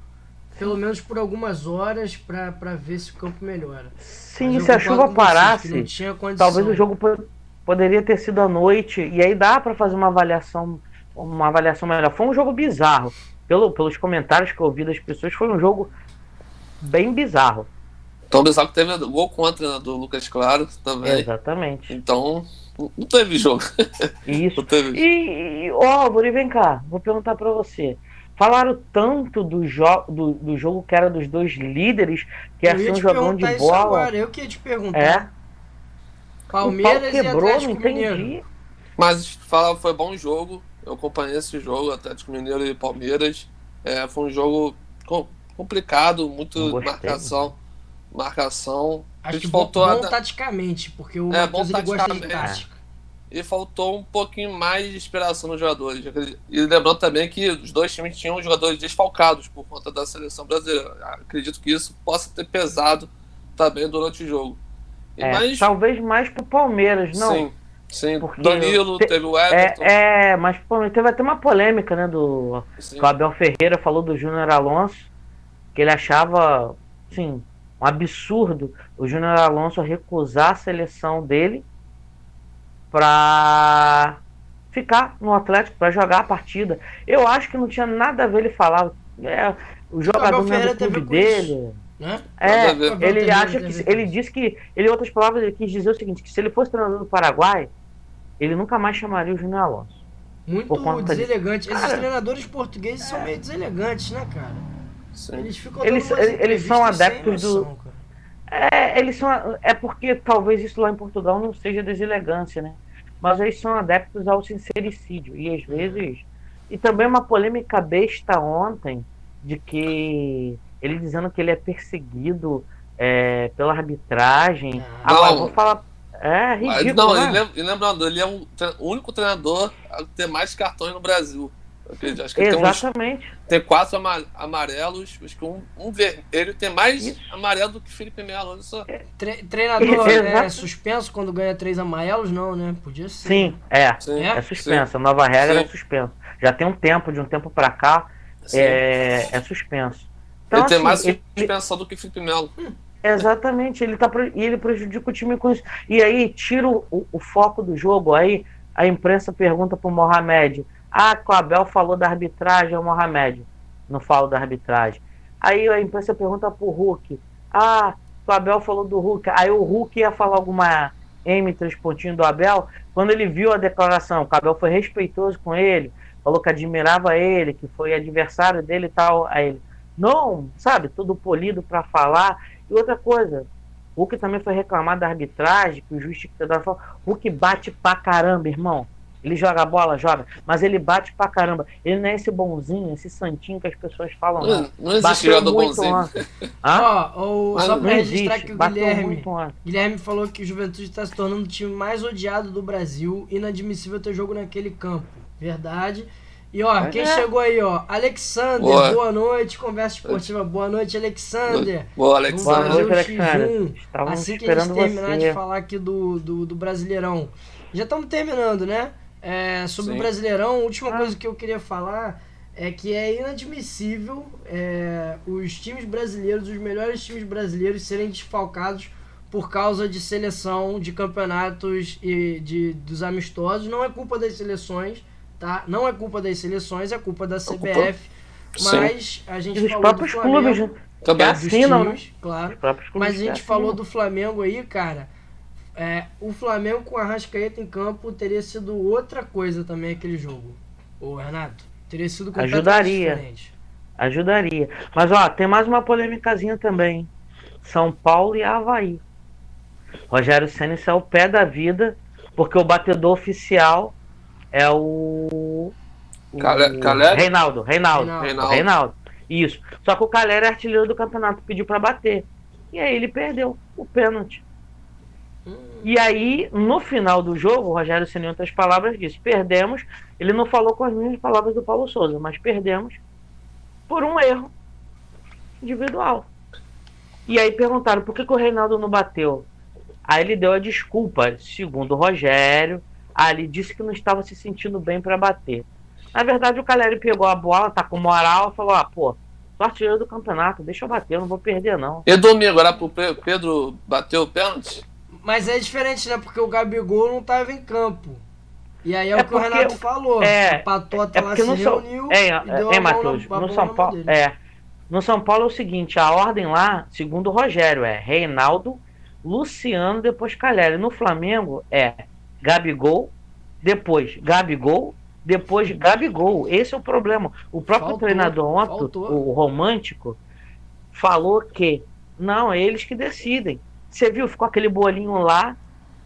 pelo menos por algumas horas, para ver se o campo melhora. Sim, se a chuva parasse, talvez o jogo poderia ter sido à noite, e aí dá para fazer uma avaliação melhor. Foi um jogo bizarro. Pelos comentários que eu ouvi das pessoas, foi um jogo bem bizarro. Tão bizarro que teve gol contra, né, do Lucas Claro também. Exatamente. Então, não teve jogo. Isso. Não teve. Álvaro, vem cá, vou perguntar pra você. Falaram tanto do jogo que era dos dois líderes, que ia ser um jogão de bola. Agora, eu que ia te perguntar. É. Palmeiras o pau quebrou, e Atlético não Mineiro. entendi. Mas foi bom jogo. Eu acompanhei esse jogo, Atlético Mineiro e Palmeiras. Foi um jogo complicado, muito marcação. Acho que faltou bom taticamente, porque o Matheus ele gosta de tática. E faltou um pouquinho mais de inspiração nos jogadores. E lembrando também que os dois times tinham jogadores desfalcados por conta da seleção brasileira. Acredito que isso possa ter pesado também durante o jogo. Mas, talvez mais pro Palmeiras, não? Sim. Danilo, teve o Everton. Mas teve até uma polêmica, né? Que o Abel Ferreira falou do Júnior Alonso, que ele achava, assim, um absurdo o Júnior Alonso recusar a seleção dele para ficar no Atlético, para jogar a partida. Eu acho que não tinha nada a ver, ele falava. O jogador não é do clube dele. Né? Ele disse que, em outras palavras, ele quis dizer o seguinte, que se ele fosse treinador do Paraguai, ele nunca mais chamaria o Júnior Alonso. Muito deselegante. Esses treinadores portugueses são meio deselegantes, né, cara? Sim. Eles são adeptos do... porque talvez isso lá em Portugal não seja deselegância, né? Mas eles são adeptos ao sincericídio. E às vezes... E também uma polêmica besta ontem, de que ele dizendo que ele é perseguido pela arbitragem. Agora, eu vou falar... ridículo, né? E lembrando, ele é o único treinador a ter mais cartões no Brasil. Acho que exatamente. Tem 4 amarelos, acho que um vermelho tem mais amarelo do que Felipe Melo. Treinador é suspenso quando ganha 3 amarelos? Não, né? Podia ser. Sim, é suspenso. Sim. A nova regra é suspenso. Já tem de um tempo pra cá, é suspenso. Então, ele tem mais suspensão do que Felipe Melo. Exatamente, ele prejudica o time com isso. E aí, tira o foco do jogo. Aí a imprensa pergunta pro Mohamed: que o Abel falou da arbitragem, o Mohamed não fala da arbitragem. Aí a imprensa pergunta pro Hulk: o Abel falou do Hulk. Aí o Hulk ia falar alguma M3 pontinho do Abel. Quando ele viu a declaração, o Abel foi respeitoso com ele, falou que admirava ele, que foi adversário dele e tal. Aí ele: não, sabe, tudo polido para falar. E outra coisa, o Hulk também foi reclamar da arbitragem, que o juiz tinha que ter dado. O Hulk bate pra caramba, irmão. Ele joga a bola, mas ele bate pra caramba. Ele não é esse bonzinho, esse santinho que as pessoas falam. Não existe jogador bonzinho. Só pra registrar que o Guilherme falou que o Juventude está se tornando o time mais odiado do Brasil. Inadmissível ter jogo naquele campo. Verdade. E quem chegou aí, Alexander, boa noite, Conversa Esportiva, boa noite, Alexander. Boa, Alexander. Boa noite, Alexander. Assim que a gente terminar de falar aqui do Brasileirão. Já estamos terminando, né? Sobre o Brasileirão, a última coisa que eu queria falar é que é inadmissível os times brasileiros, os melhores times brasileiros serem desfalcados por causa de seleção, de campeonatos e dos amistosos. Não é culpa das seleções, tá? Não é culpa das seleções, é culpa da CBF. Mas a gente falou do Flamengo, clubes também assinam, times, claro. Mas a gente falou do Flamengo aí, cara. O Flamengo com a Arrascaeta em campo teria sido outra coisa também aquele jogo. Ô, Renato, teria sido completamente diferente. Ajudaria. Mas tem mais uma polêmicazinha também. São Paulo e Avaí. Rogério Ceni saiu o pé da vida, porque o batedor oficial é o Reinaldo. Isso. Só que o Calera é artilheiro do campeonato, pediu pra bater. E aí ele perdeu o pênalti. E aí, no final do jogo, o Rogério Ceni, em outras palavras, disse: perdemos. Ele não falou com as mesmas palavras do Paulo Souza, mas perdemos por um erro individual. E aí perguntaram por que o Reinaldo não bateu. Aí ele deu a desculpa, segundo o Rogério. Ele disse que não estava se sentindo bem para bater. Na verdade, o Caleri pegou a bola, tá com moral, falou: sou artilheiro do campeonato, deixa eu bater, eu não vou perder não. E domingo, era pro Pedro bater o pênalti? Mas é diferente, né? Porque o Gabigol não estava em campo. E aí o que o Renato falou. A patota lá se reuniu e deu a Matheus, mão no São Paulo, no São Paulo é o seguinte, a ordem lá, segundo o Rogério, é Reinaldo, Luciano, depois Caleri. No Flamengo é Gabigol, depois Gabigol, depois de Gabigol. Esse é o problema. O próprio treinador ontem, o Romântico, falou que não, é eles que decidem. Você viu, ficou aquele bolinho lá.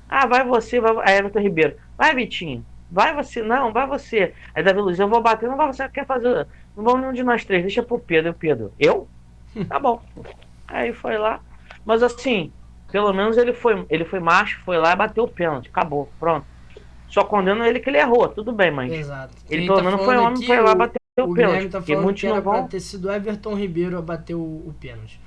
Ah, vai você, vai. Aí Everton Ribeiro, vai Vitinho, vai você, não, vai você. Aí Davi Luiz, eu vou bater, não vai você, quer fazer. Não vamos nenhum de nós três, deixa pro Pedro. Pedro, eu? Tá bom. Aí foi lá. Mas assim, pelo menos ele foi macho, foi lá e bateu o pênalti. Acabou, pronto. Só condeno ele que ele errou, tudo bem, mas. Exato. Ele pelo menos foi homem, foi lá bater o pênalti. Tá falando que era pra ter sido Everton Ribeiro a bater o pênalti.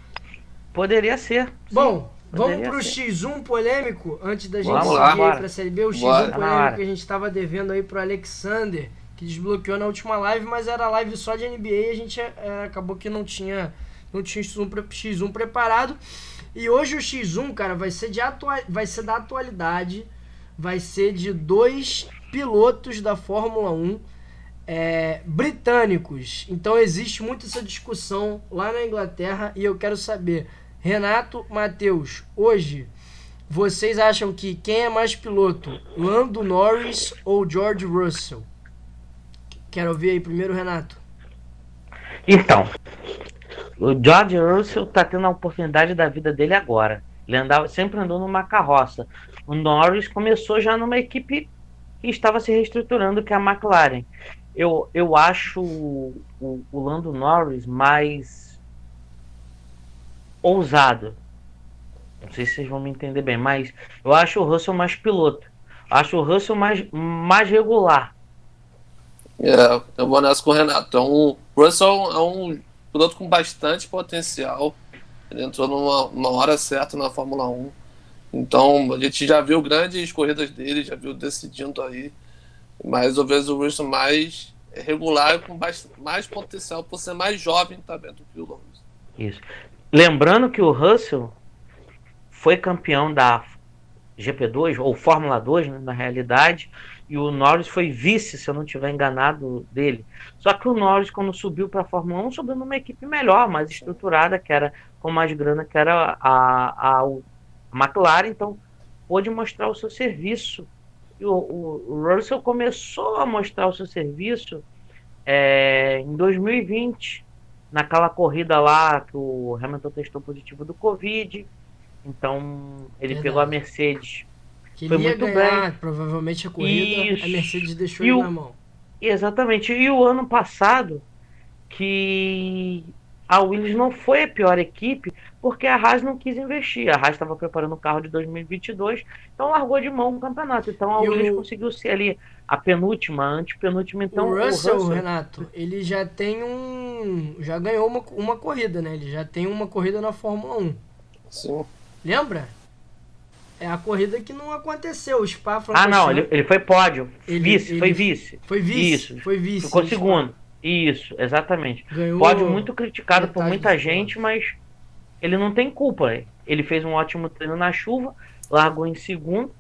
Poderia ser. Bom, vamos pro X1 polêmico, antes da gente seguir aí pra Série B. O X1 polêmico que a gente tava devendo aí pro Alexander, que desbloqueou na última live, mas era live só de NBA e a gente acabou que não tinha X1 preparado. E hoje o X1, cara, vai ser da atualidade, vai ser de 2 pilotos da Fórmula 1 britânicos. Então existe muito essa discussão lá na Inglaterra e eu quero saber, Renato, Matheus, hoje vocês acham que quem é mais piloto, Lando Norris ou George Russell? Quero ouvir aí primeiro, Renato. Então, o George Russell tá tendo a oportunidade da vida dele agora. Ele sempre andou numa carroça. O Norris começou já numa equipe que estava se reestruturando, que é a McLaren. Eu acho o Lando Norris mais ousado. Não sei se vocês vão me entender bem, mas eu acho o Russell mais piloto. Acho o Russell mais regular. Eu vou nessa com o Renato. O Russell é um piloto com bastante potencial. Ele entrou numa hora certa na Fórmula 1. Então, a gente já viu grandes corridas dele, já viu decidindo aí. Mas eu vejo o Russell mais regular, com mais potencial, por ser mais jovem também do que o Lewis. Isso. Lembrando que o Russell foi campeão da GP2, ou Fórmula 2, né, na realidade, e o Norris foi vice, se eu não estiver enganado, dele. Só que o Norris, quando subiu para a Fórmula 1, subiu numa equipe melhor, mais estruturada, que era com mais grana, que era a McLaren, então pôde mostrar o seu serviço. E o Russell começou a mostrar o seu serviço em 2020, naquela corrida lá que o Hamilton testou positivo do Covid. Então ele pegou a Mercedes. Que foi muito ganhar, bem. Provavelmente a corrida, a Mercedes deixou ele na mão. Exatamente. E o ano passado, que a Williams não foi a pior equipe, porque a Haas não quis investir. A Haas estava preparando o carro de 2022, então largou de mão o campeonato. Então a Williams conseguiu ser ali a penúltima, antepenúltima. Então o Russell, Renato, ele já tem já ganhou uma corrida, né? Ele já tem uma corrida na Fórmula 1. Sim. Lembra? É a corrida que não aconteceu. O Spa não, ele foi pódio. Foi vice. Foi vice. Isso. Foi vice. Ficou segundo. Isso, exatamente. Ganhou pódio muito criticado por muita gente, mas ele não tem culpa. Ele fez um ótimo treino na chuva, largou em segundo.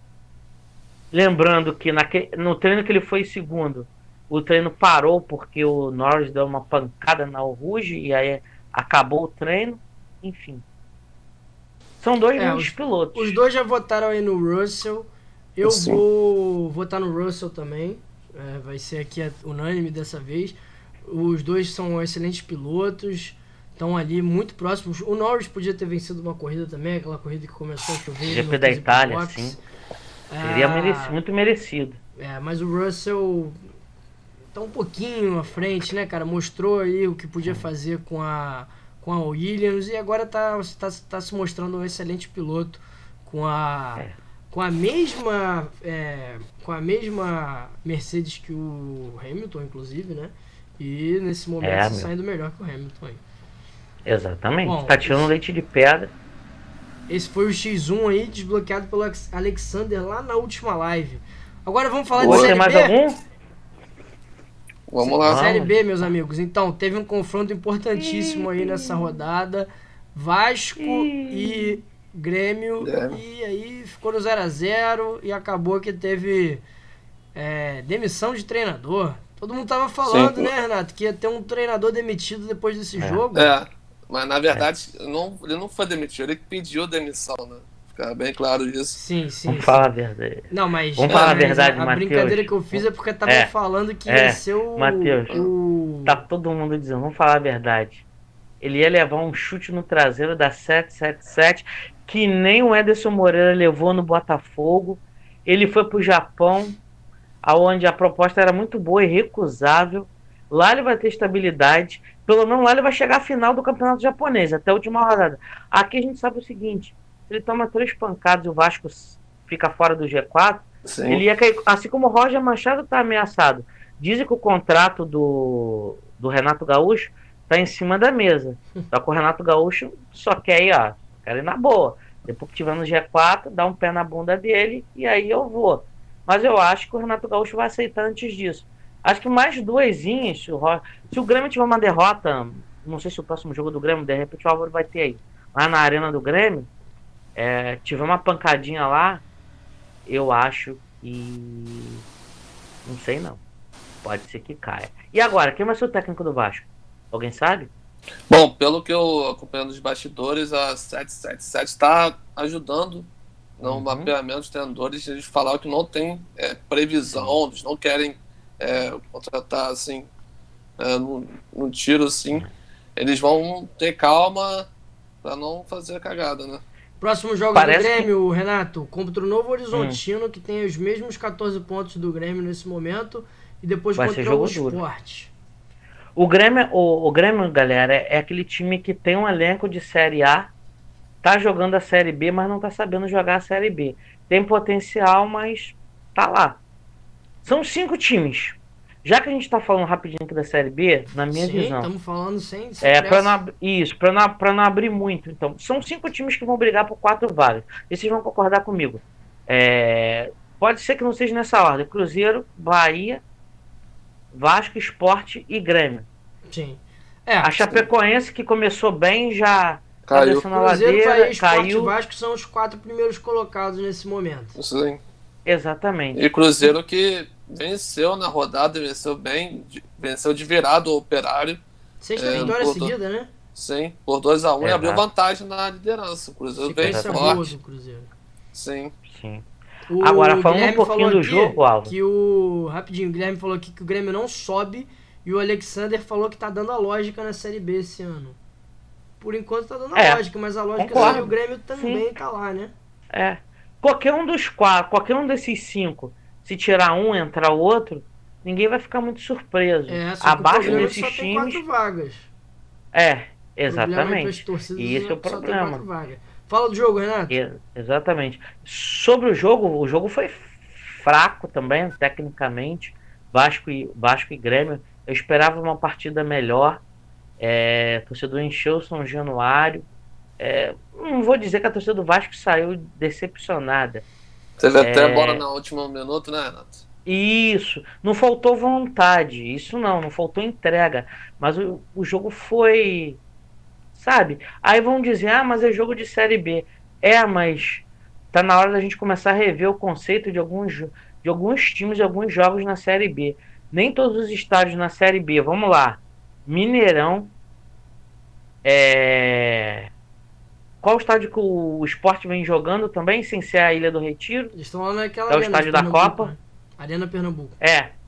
Lembrando que no treino que ele foi em segundo, o treino parou porque o Norris deu uma pancada na Rouge e aí acabou o treino. Enfim. São dois grandes pilotos. Os dois já votaram aí no Russell. Eu vou votar no Russell também. Vai ser aqui unânime dessa vez. Os dois são excelentes pilotos. Estão ali muito próximos. O Norris podia ter vencido uma corrida também. Aquela corrida que começou a chover. GP da Itália, sim. Seria muito merecido. Mas o Russell tá um pouquinho à frente, né, cara? Mostrou aí o que podia fazer com a Williams e agora tá se mostrando um excelente piloto com a mesma Mercedes que o Hamilton, inclusive, né? E nesse momento saindo melhor que o Hamilton aí. Exatamente. Bom, tá tirando leite de pedra. Esse foi o X1 aí, desbloqueado pelo Alexander lá na última live. Agora vamos falar de Série B. Mais algum? Vamos lá. Série B, meus amigos. Então, teve um confronto importantíssimo aí nessa rodada. Vasco e Grêmio. E aí ficou no 0x0 e acabou que teve demissão de treinador. Todo mundo tava falando, né, Renato, que ia ter um treinador demitido depois desse jogo. Mas na verdade ele não foi demitido, ele pediu demissão, né? Ficar bem claro isso. Sim, sim. Vamos falar a verdade. Não, mas. Vamos falar a verdade, a Matheus. brincadeira que eu fiz é porque estavam falando que ia ser o. Matheus, tá todo mundo dizendo, vamos falar a verdade. Ele ia levar um chute no traseiro da 777, que nem o Ederson Moreira levou no Botafogo. Ele foi pro Japão, onde a proposta era muito boa e recusável. Lá ele vai ter estabilidade. Pelo menos lá ele vai chegar à final do campeonato japonês, até a última rodada. Aqui a gente sabe o seguinte: se ele toma 3 pancadas e o Vasco fica fora do G4, Sim. É. ele ia cair. Assim como o Roger Machado está ameaçado. Dizem que o contrato do Renato Gaúcho tá em cima da mesa. Só que o Renato Gaúcho só quer ir, quer ir na boa. Depois que tiver no G4, dá um pé na bunda dele e aí eu vou. Mas eu acho que o Renato Gaúcho vai aceitar antes disso. Acho que mais duesinhas, se o Grêmio tiver uma derrota, não sei se o próximo jogo do Grêmio, de repente o Álvaro vai ter aí, lá na arena do Grêmio, tiver uma pancadinha lá, eu acho que... não sei não. Pode ser que caia. E agora, quem vai ser o técnico do Vasco? Alguém sabe? Bom, pelo que eu acompanho nos bastidores, a 777 está ajudando no mapeamento dos treinadores. Eles falaram que não tem previsão, eles não querem contratar assim, num tiro assim. Eles vão ter calma para não fazer cagada, né? Próximo jogo do Grêmio, Renato, contra o Novo Horizontino, que tem os mesmos 14 pontos do Grêmio nesse momento, e depois vai contra o Sport. O Grêmio, galera, é aquele time que tem um elenco de Série A, tá jogando a Série B, mas não tá sabendo jogar a Série B. Tem potencial, mas tá lá. São 5 times. Já que a gente tá falando rapidinho aqui da Série B, na minha visão... Sim, estamos falando sem pra não abrir muito. Então, são 5 times que vão brigar por 4 vagas. E vocês vão concordar comigo. Pode ser que não seja nessa ordem. Cruzeiro, Bahia, Vasco, Sport e Grêmio. Sim. A Chapecoense, que começou bem, já caiu. Descendo a ladeira, Bahia, Sport caiu. E Vasco são os 4 primeiros colocados nesse momento. Sim. Exatamente. E Cruzeiro que venceu na rodada, venceu de virado o Operário. 6ª vitória seguida, né? Sim, por 2-1 e abriu vantagem na liderança. O Cruzeiro veio forte. Cruzeiro. Sim. Agora, falando um pouquinho do jogo, Alvo. Rapidinho, o Guilherme falou aqui que o Grêmio não sobe e o Alexander falou que tá dando a lógica na Série B esse ano. Por enquanto tá dando a lógica, mas a lógica é que o Grêmio também tá lá, né? Qualquer um dos 4, qualquer um desses 5, se tirar um, entrar o outro, ninguém vai ficar muito surpreso. Abaixo desses só times. Tem 4 vagas. Exatamente. E esse é o problema. Fala do jogo, Renato. Exatamente. Sobre o jogo foi fraco também, tecnicamente. Vasco e Grêmio. Eu esperava uma partida melhor. O torcedor encheu o São Januário. Não vou dizer que a torcida do Vasco saiu decepcionada. Teve até bola no último minuto, né, Renato? Isso. Não faltou vontade. Isso não faltou entrega. Mas o jogo foi... Sabe? Aí vão dizer, mas é jogo de Série B. Mas tá na hora da gente começar a rever o conceito de alguns times e alguns jogos na Série B. Nem todos os estádios na Série B. Vamos lá. Mineirão. Qual estádio que o Sport vem jogando também, sem ser a Ilha do Retiro? Eles estão lá naquela é o estádio da Copa. Né? Arena Pernambuco.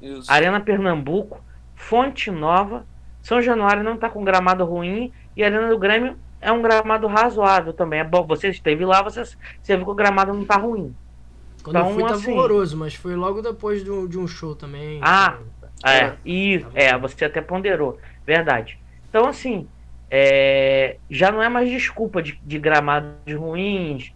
Isso. Arena Pernambuco. Fonte Nova. São Januário não tá com gramado ruim. E a Arena do Grêmio é um gramado razoável também. É bom, você esteve lá, você viu que o gramado não tá ruim. Quando eu fui tava horroroso, mas foi logo depois de um show também. Você até ponderou. Verdade. Então, assim, já não é mais desculpa de gramados ruins,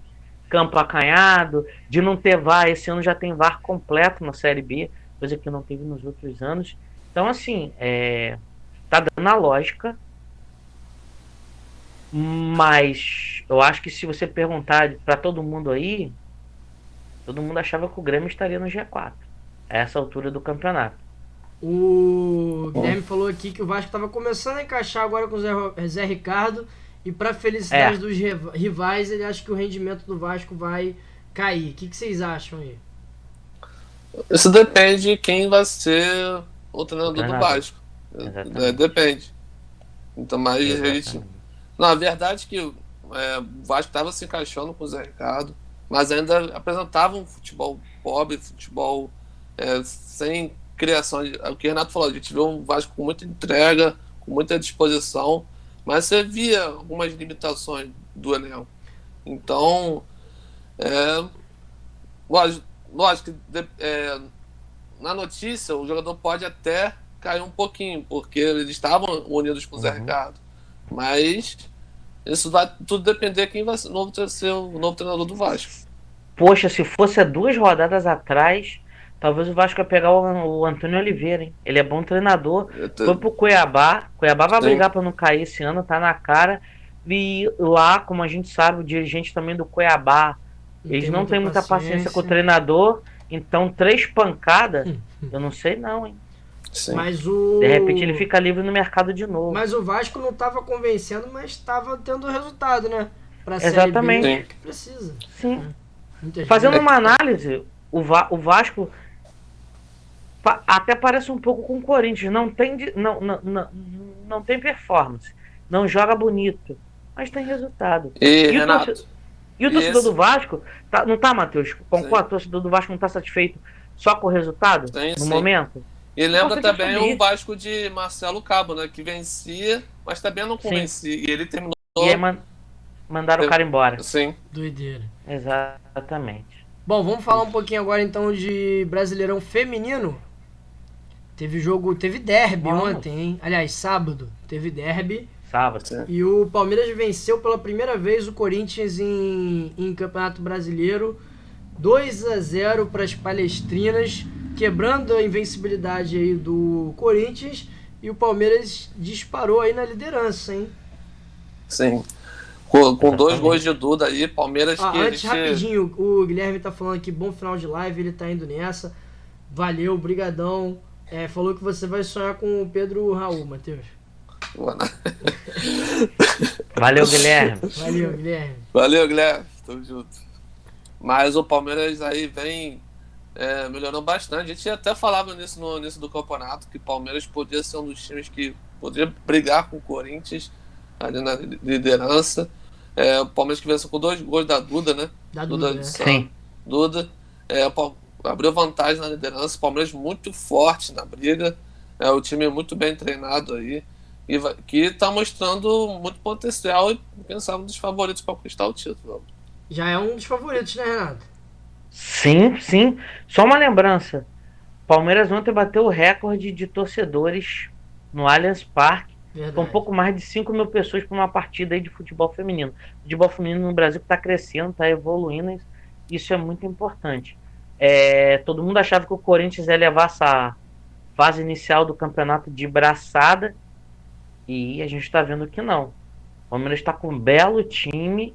campo acanhado, de não ter VAR. Esse ano já tem VAR completo na Série B, coisa que não teve nos outros anos. Então, assim, tá dando a lógica. Mas eu acho que se você perguntar para todo mundo aí, todo mundo achava que o Grêmio estaria no G4 a essa altura do campeonato. O Guilherme falou aqui que o Vasco estava começando a encaixar agora com o Zé Ricardo e para felicidade dos rivais, ele acha que o rendimento do Vasco vai cair. O que vocês acham aí? Isso depende de quem vai ser o treinador do Vasco. Depende. Então, mas na verdade que o Vasco estava se encaixando com o Zé Ricardo, mas ainda apresentava um futebol pobre, futebol sem criação. O que o Renato falou, a gente viu um Vasco com muita entrega, com muita disposição, mas você via algumas limitações do elenco. Então, lógico que na notícia o jogador pode até cair um pouquinho, porque eles estavam unidos com o Zé Ricardo, mas isso vai tudo depender de quem vai ser o novo treinador do Vasco. Poxa, se fosse há 2 rodadas atrás, talvez o Vasco ia pegar o Antônio Oliveira, hein? Ele é bom treinador. Foi pro Cuiabá. Cuiabá vai brigar para não cair esse ano, tá na cara. E lá, como a gente sabe, o dirigente também do Cuiabá, eles não têm muita paciência com o treinador. Então, 3 pancadas, eu não sei não, hein? Sim. Mas de repente ele fica livre no mercado de novo. Mas o Vasco não estava convencendo, mas estava tendo resultado, né? Pra Exatamente. Série B, que precisa. Sim. Fazendo uma análise, o Vasco até parece um pouco com o Corinthians. Não tem performance. Não joga bonito. Mas tem resultado. E o torcedor do Vasco, não tá, Matheus? Concorda? O torcedor do Vasco não tá satisfeito só com o resultado no momento? E lembra também o Vasco de Marcelo Cabo, né? Que vencia, mas também não convencia. E ele terminou. E aí mandaram o cara embora. Sim. Doideira. Exatamente. Bom, vamos falar um pouquinho agora então de Brasileirão Feminino. Teve derby ontem, hein? Aliás, sábado teve derby. Sábado. E o Palmeiras venceu pela primeira vez o Corinthians em Campeonato Brasileiro. 2-0 para as palestrinas, quebrando a invencibilidade aí do Corinthians, e o Palmeiras disparou aí na liderança, hein? Sim. Com 2 gols de Duda aí, Palmeiras antes, rapidinho, o Guilherme tá falando aqui, bom final de live, ele tá indo nessa. Valeu, brigadão. Falou que você vai sonhar com o Pedro Raul, Matheus. Valeu, Guilherme. Valeu, Guilherme. Tamo junto. Mas o Palmeiras aí vem melhorando bastante. A gente até falava nisso no início do campeonato, que o Palmeiras podia ser um dos times que poderia brigar com o Corinthians ali na liderança. O Palmeiras que venceu com 2 gols da Duda, né? Duda. Sim. Duda. Abriu vantagem na liderança. O Palmeiras muito forte na briga. O time muito bem treinado aí. E que está mostrando muito potencial e pensava um dos favoritos para conquistar o título. Já é um dos favoritos, né, Renato? Sim. Só uma lembrança. Palmeiras ontem bateu o recorde de torcedores no Allianz Parque. Com um pouco mais de 5 mil pessoas para uma partida aí de futebol feminino. O futebol feminino no Brasil está crescendo, está evoluindo. Isso é muito importante. Todo mundo achava que o Corinthians ia levar essa fase inicial do campeonato de braçada. E a gente está vendo que não. O Palmeiras está com um belo time.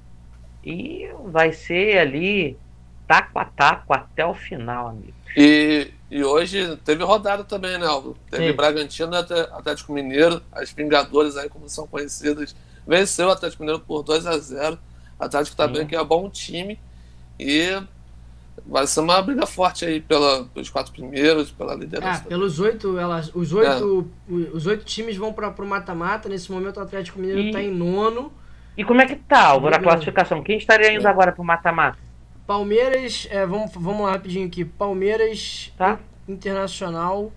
E vai ser ali taco a taco até o final, amigo. E hoje teve rodada também, né, Álvaro? Teve Bragantino e Atlético Mineiro, as Vingadoras aí, como são conhecidas, venceu o Atlético Mineiro por 2-0. Atlético também, que é bom time. E vai ser uma briga forte aí pelos 4 primeiros, pela liderança. Pelos 8, os 8 times vão para o mata-mata. Nesse momento o Atlético Mineiro está em 9º. E como é que tá, Álvaro, a classificação? Quem estaria indo agora pro mata-mata? Palmeiras, vamos lá rapidinho aqui. Palmeiras, Internacional,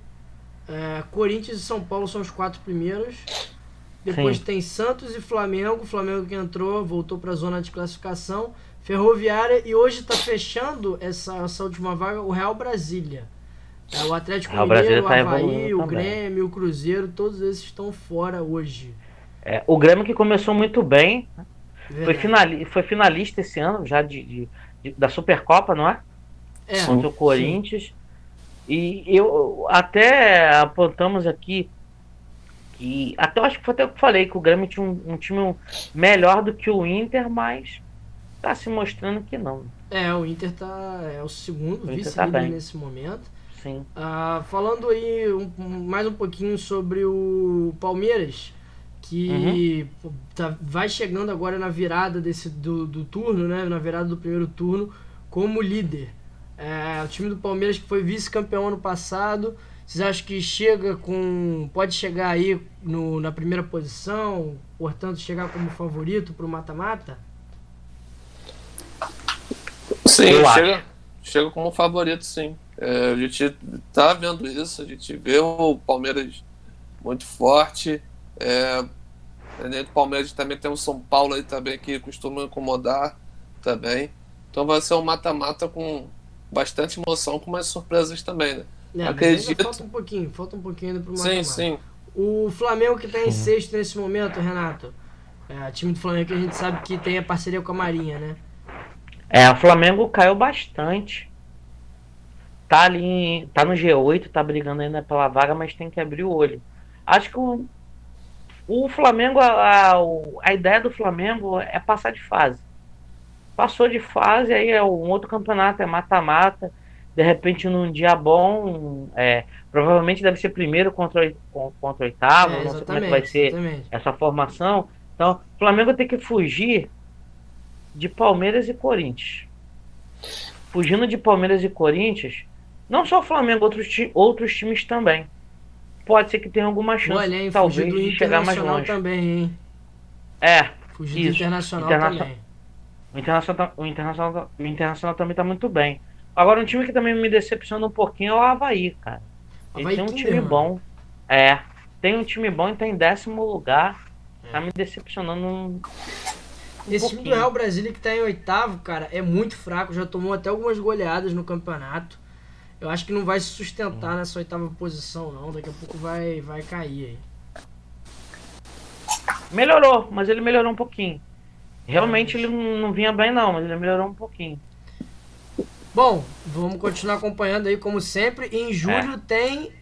Corinthians e São Paulo são os 4 primeiros. Depois tem Santos e Flamengo. O Flamengo que voltou para a zona de classificação. Ferroviária, e hoje está fechando essa última vaga o Real Brasília. O Atlético Mineiro, o Avaí, o Grêmio, o Cruzeiro, todos esses estão fora hoje. O Grêmio que começou muito bem, foi finalista esse ano já da Supercopa, não é? Contra o Corinthians. Sim. E eu até apontamos aqui que até eu acho que foi até o que eu falei, que o Grêmio tinha um time melhor do que o Inter, mas tá se mostrando que não. O Inter é o segundo vice-líder nesse momento. Sim. Falando aí mais um pouquinho sobre o Palmeiras, que vai chegando agora na virada do turno, né? Na virada do primeiro turno, como líder. O time do Palmeiras, que foi vice-campeão ano passado, vocês acham que pode chegar aí na primeira posição, portanto chegar como favorito para o mata-mata? Sim, Eu chega como favorito, sim. A gente tá vendo isso, a gente vê o Palmeiras muito forte. Dentro do Palmeiras também tem o São Paulo aí também que costuma incomodar também. Então vai ser um mata-mata com bastante emoção, com umas surpresas também, né? Mas ainda Acredito. falta um pouquinho ainda pro Sim, mata-mata. sim. O Flamengo que tá em Sim. sexto nesse momento, Renato. O time do Flamengo que a gente sabe que tem a parceria com a Marinha, né? O Flamengo caiu bastante. Tá ali, tá no G8, tá brigando ainda pela vaga, mas tem que abrir o olho. Acho que o Flamengo, a ideia do Flamengo é passar de fase. Passou de fase, aí é um outro campeonato, é mata-mata. De repente, num dia bom, provavelmente deve ser primeiro contra oitavo. Não sei como é que vai ser Exatamente. essa formação. Então, o Flamengo tem que fugir de Palmeiras e Corinthians. Fugindo de Palmeiras e Corinthians, não só o Flamengo, outros times também. Pode ser que tenha alguma chance, Olha, hein, fugir talvez, do de chegar mais Internacional longe. também, hein? É, Fugir do isso. Internacional também. O Internacional também tá muito bem. Agora, um time que também me decepciona um pouquinho é o Avaí, cara. Ele Havaí tem um time Kinderman. bom. É, tem um time bom e tá em 10º lugar. Tá É. me decepcionando um Esse time do pouquinho. Real Brasília que tá em oitavo, cara, é muito fraco. Já tomou até algumas goleadas no campeonato. Eu acho que não vai se sustentar nessa oitava posição, não. Daqui a pouco vai cair aí. Melhorou, mas ele melhorou um pouquinho. Realmente Mas... ele não vinha bem não, mas ele melhorou um pouquinho. Bom, vamos continuar acompanhando aí como sempre. Em julho tem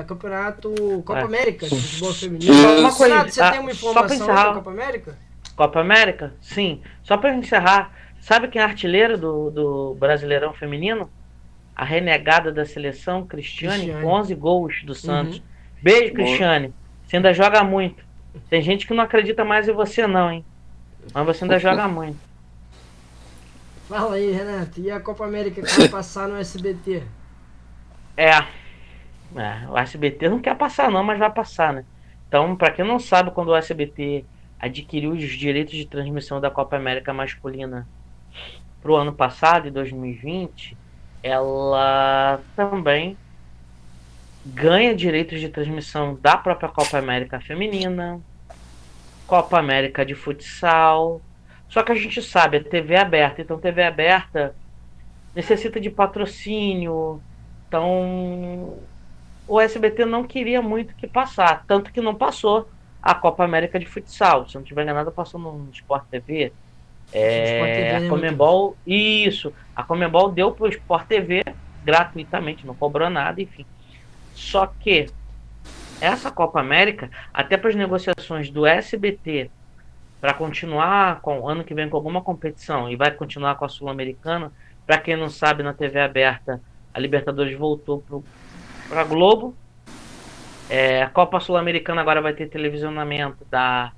campeonato Copa É. América de futebol feminino. Só uma coisa, Renato, você tem uma só pra informação aí da encerrar, Copa América? Copa América? Sim. Só pra encerrar, sabe quem é artilheiro do Brasileirão Feminino? A renegada da seleção, Cristiane, com Cristiane. 11 gols do Santos. Uhum. Beijo, Boa. Cristiane. Você ainda joga muito. Tem gente que não acredita mais em você não, hein? Mas você ainda joga muito. Fala aí, Renato. E a Copa América que vai passar no SBT? O SBT não quer passar não, mas vai passar, né? Então, pra quem não sabe, quando o SBT adquiriu os direitos de transmissão da Copa América masculina pro ano passado, em 2020, ela também ganha direitos de transmissão da própria Copa América feminina, Copa América de futsal. Só que a gente sabe, é TV aberta. Então, TV aberta necessita de patrocínio. Então, o SBT não queria muito que passar. Tanto que não passou a Copa América de futsal. Se eu não estiver enganado, passou no Sport TV. No Sport TV, A né, Matheus? Conmebol, isso. A Conmebol deu pro Sport TV gratuitamente, não cobrou nada, enfim. Só que essa Copa América, até para as negociações do SBT para continuar com ano que vem com alguma competição e vai continuar com a Sul-Americana, para quem não sabe, na TV aberta, a Libertadores voltou para Globo. A Copa Sul-Americana agora vai ter televisionamento da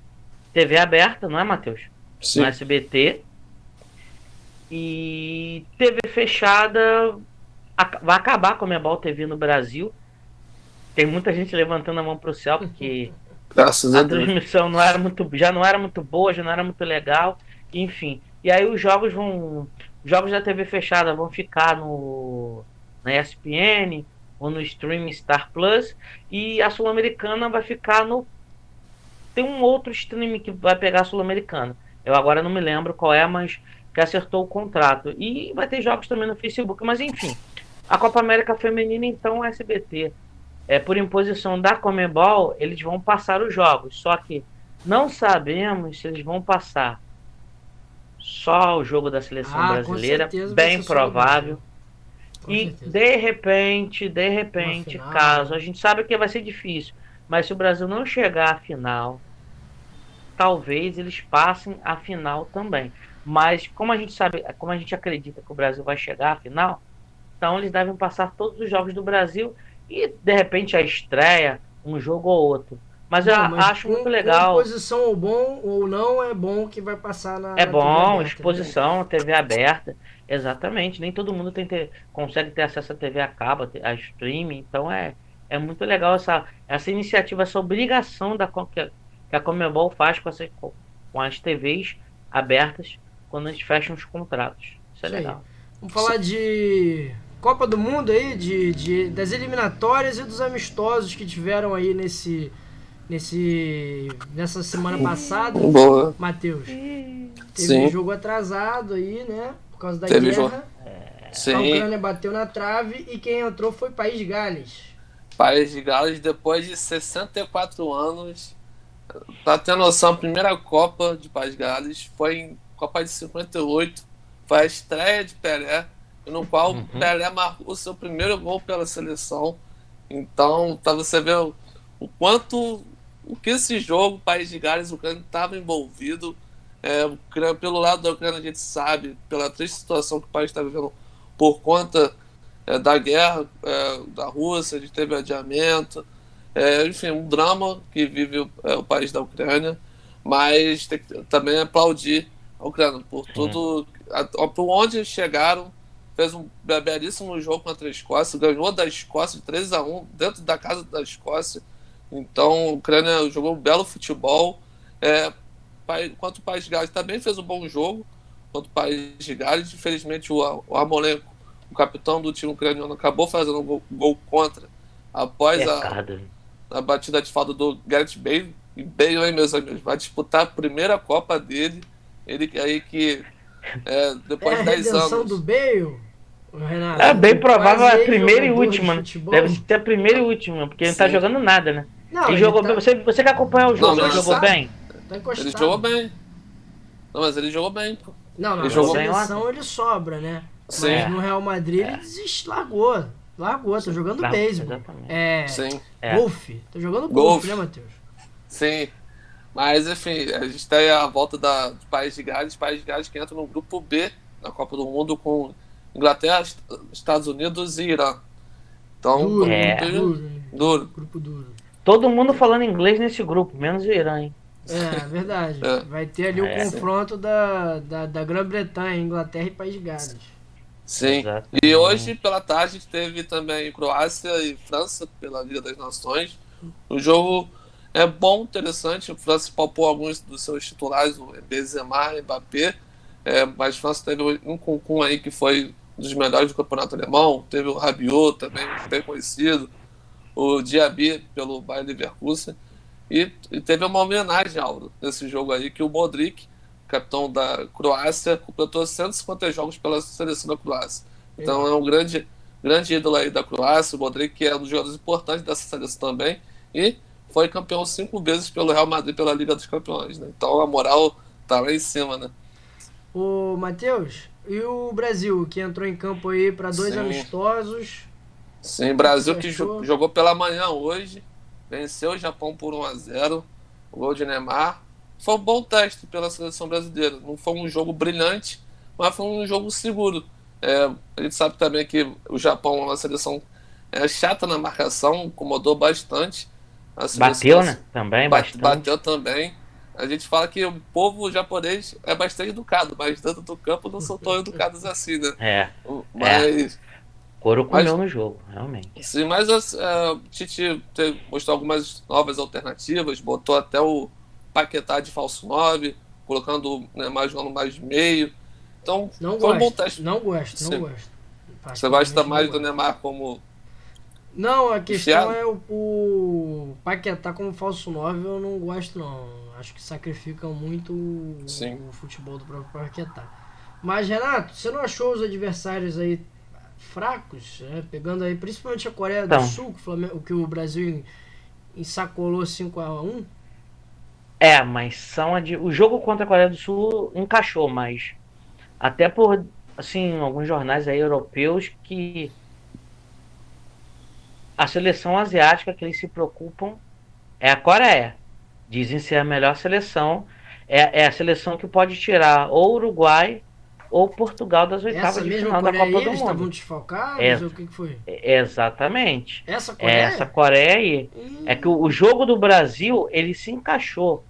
TV aberta, não é, Matheus? Sim. No SBT. E TV fechada vai acabar com a Comebol TV no Brasil. Tem muita gente levantando a mão pro céu porque Graças a Deus. transmissão já não era muito boa, já não era muito legal, enfim. E aí os jogos da TV fechada vão ficar na ESPN ou no streaming Star Plus, e a Sul-Americana vai ficar tem um outro streaming que vai pegar a Sul-Americana. Eu agora não me lembro qual é, mas que acertou o contrato. E vai ter jogos também no Facebook, mas enfim. A Copa América Feminina, então, é SBT. Por imposição da Conmebol, eles vão passar os jogos. Só que não sabemos se eles vão passar só o jogo da seleção brasileira. Com certeza vai Bem ser só do provável. Brasil. Com E certeza. de repente, final, caso, né? a gente sabe que vai ser difícil, mas se o Brasil não chegar à final, talvez eles passem à final também. Mas como a gente sabe, como a gente acredita que o Brasil vai chegar à final, então eles devem passar todos os jogos do Brasil e de repente a estreia, um jogo ou outro. Mas eu Bom, mas acho muito com legal. posição ou bom ou não, é bom que vai passar na É TV bom, aberta, exposição, TV aberta, exatamente. Nem todo mundo consegue ter acesso a TV a cabo, a streaming. Então é muito legal essa iniciativa, essa obrigação que a Conmebol faz com as TVs abertas quando eles fecham os contratos. Isso é Isso aí. legal. Vamos falar de Copa do Mundo aí, das eliminatórias e dos amistosos que tiveram aí nessa semana passada. Boa. Matheus, teve Sim. jogo atrasado aí, né? Por causa da Teve guerra. A Sim. Ucrânia bateu na trave e quem entrou foi País de Gales. País de Gales, depois de 64 anos, pra ter noção, a primeira Copa de País de Gales foi em Copa de 58, foi a estreia de Pelé, no qual Pelé marcou o seu primeiro gol pela seleção. Então, para você ver o que esse jogo, País de Gales, o Ucrânia estava envolvido. Pelo lado da Ucrânia, a gente sabe, pela triste situação que o país está vivendo por conta da guerra da Rússia, a gente teve adiamento, enfim, um drama que vive o país da Ucrânia, mas tem que também aplaudir a Ucrânia por tudo, por onde chegaram, fez um belíssimo jogo contra a Escócia, ganhou da Escócia de 3-1 dentro da casa da Escócia. Então a Ucrânia jogou um belo futebol, enquanto o País de Gales também fez um bom jogo contra o País de Gales. Infelizmente o Amolenko, o capitão do time ucraniano, acabou fazendo um gol contra após a batida de falta do Gareth Bale. E Bale, hein, meus amigos, vai disputar a primeira Copa dele. Ele aí que depois de 10 anos. A redenção do Bale, Renato. É bem provável a primeira e jogador de última. futebol. Deve ser a primeira e última, porque ele não tá Sim. jogando nada, né? Não, Ele ele jogou tá- bem. Você que acompanhou o jogo, Não, ele jogou sabe. bem? Tá encostado. Ele jogou bem. Não, mas ele jogou bem, pô. Não, na Ele jogou bem seleção ele sobra, né? Sim. Mas no Real Madrid ele largou. Largou, tá jogando beisebol. Exatamente. Sim. Golfe. Tá jogando golfe, Golfe. né, Matheus? Sim. Mas, enfim, a gente tem a volta do País de Gales que entra no grupo B da Copa do Mundo com Inglaterra, Estados Unidos e Irã. Então, Duro, duro. Grupo duro. Todo mundo falando inglês nesse grupo, menos o Irã, hein? Verdade. Vai ter ali o confronto da Grã-Bretanha, Inglaterra e País de Gales. Sim. Exatamente. E hoje, pela tarde, a gente teve também Croácia e França pela Liga das Nações. O jogo é bom, interessante. A França palpou alguns dos seus titulares, o Benzema, Mbappé. Mas a França teve um Concum aí que foi um dos melhores do campeonato alemão. Teve o Rabiot, também bem conhecido. O Diaby, pelo Bayer Leverkusen. E teve uma homenagem, Aldo, nesse jogo aí, que o Modric, capitão da Croácia, completou 150 jogos pela seleção da Croácia. Então é um grande ídolo aí da Croácia. O Modric, que é um dos jogadores importantes dessa seleção também. E foi campeão 5 vezes pelo Real Madrid pela Liga dos Campeões, né? Então a moral tá lá em cima, né? Ô, Matheus, e o Brasil, que entrou em campo aí para 2 Sim. amistosos? Sim, Brasil que Achou? jogou pela manhã hoje, venceu o Japão por 1-0, o gol de Neymar. Foi um bom teste pela seleção brasileira. Não foi um jogo brilhante, mas foi um jogo seguro. A gente sabe também que o Japão é uma seleção chata na marcação, incomodou bastante. A seleção, Bateu, né? Também, bastante. Bateu também. A gente fala que o povo japonês é bastante educado, mas dentro do campo não são tão educados assim, né? Mas... Couro comeu no jogo, realmente. Sim, mas o Tite mostrou algumas novas alternativas, botou até o Paquetá de falso 9, colocando o Neymar jogando mais de meio. Então, foi um bom teste. Não gosto. Você gosta mais do Neymar como... Não, a questão é o Paquetá como falso 9, eu não gosto não. Acho que sacrifica muito o futebol do próprio Paquetá. Mas, Renato, você não achou os adversários aí fracos, né? Pegando aí principalmente a Coreia do Sul, que o Brasil ensacolou 5-1? Mas o jogo contra a Coreia do Sul encaixou, mas até por assim, alguns jornais aí europeus que a seleção asiática que eles se preocupam é a Coreia. Dizem ser a melhor seleção. É a seleção que pode tirar ou Uruguai ou Portugal das oitavas de final da Copa do Mundo. Eles estavam desfalcados? Ou o que foi? Exatamente. Essa Coreia? Essa Coreia aí. É que o jogo do Brasil, ele se encaixou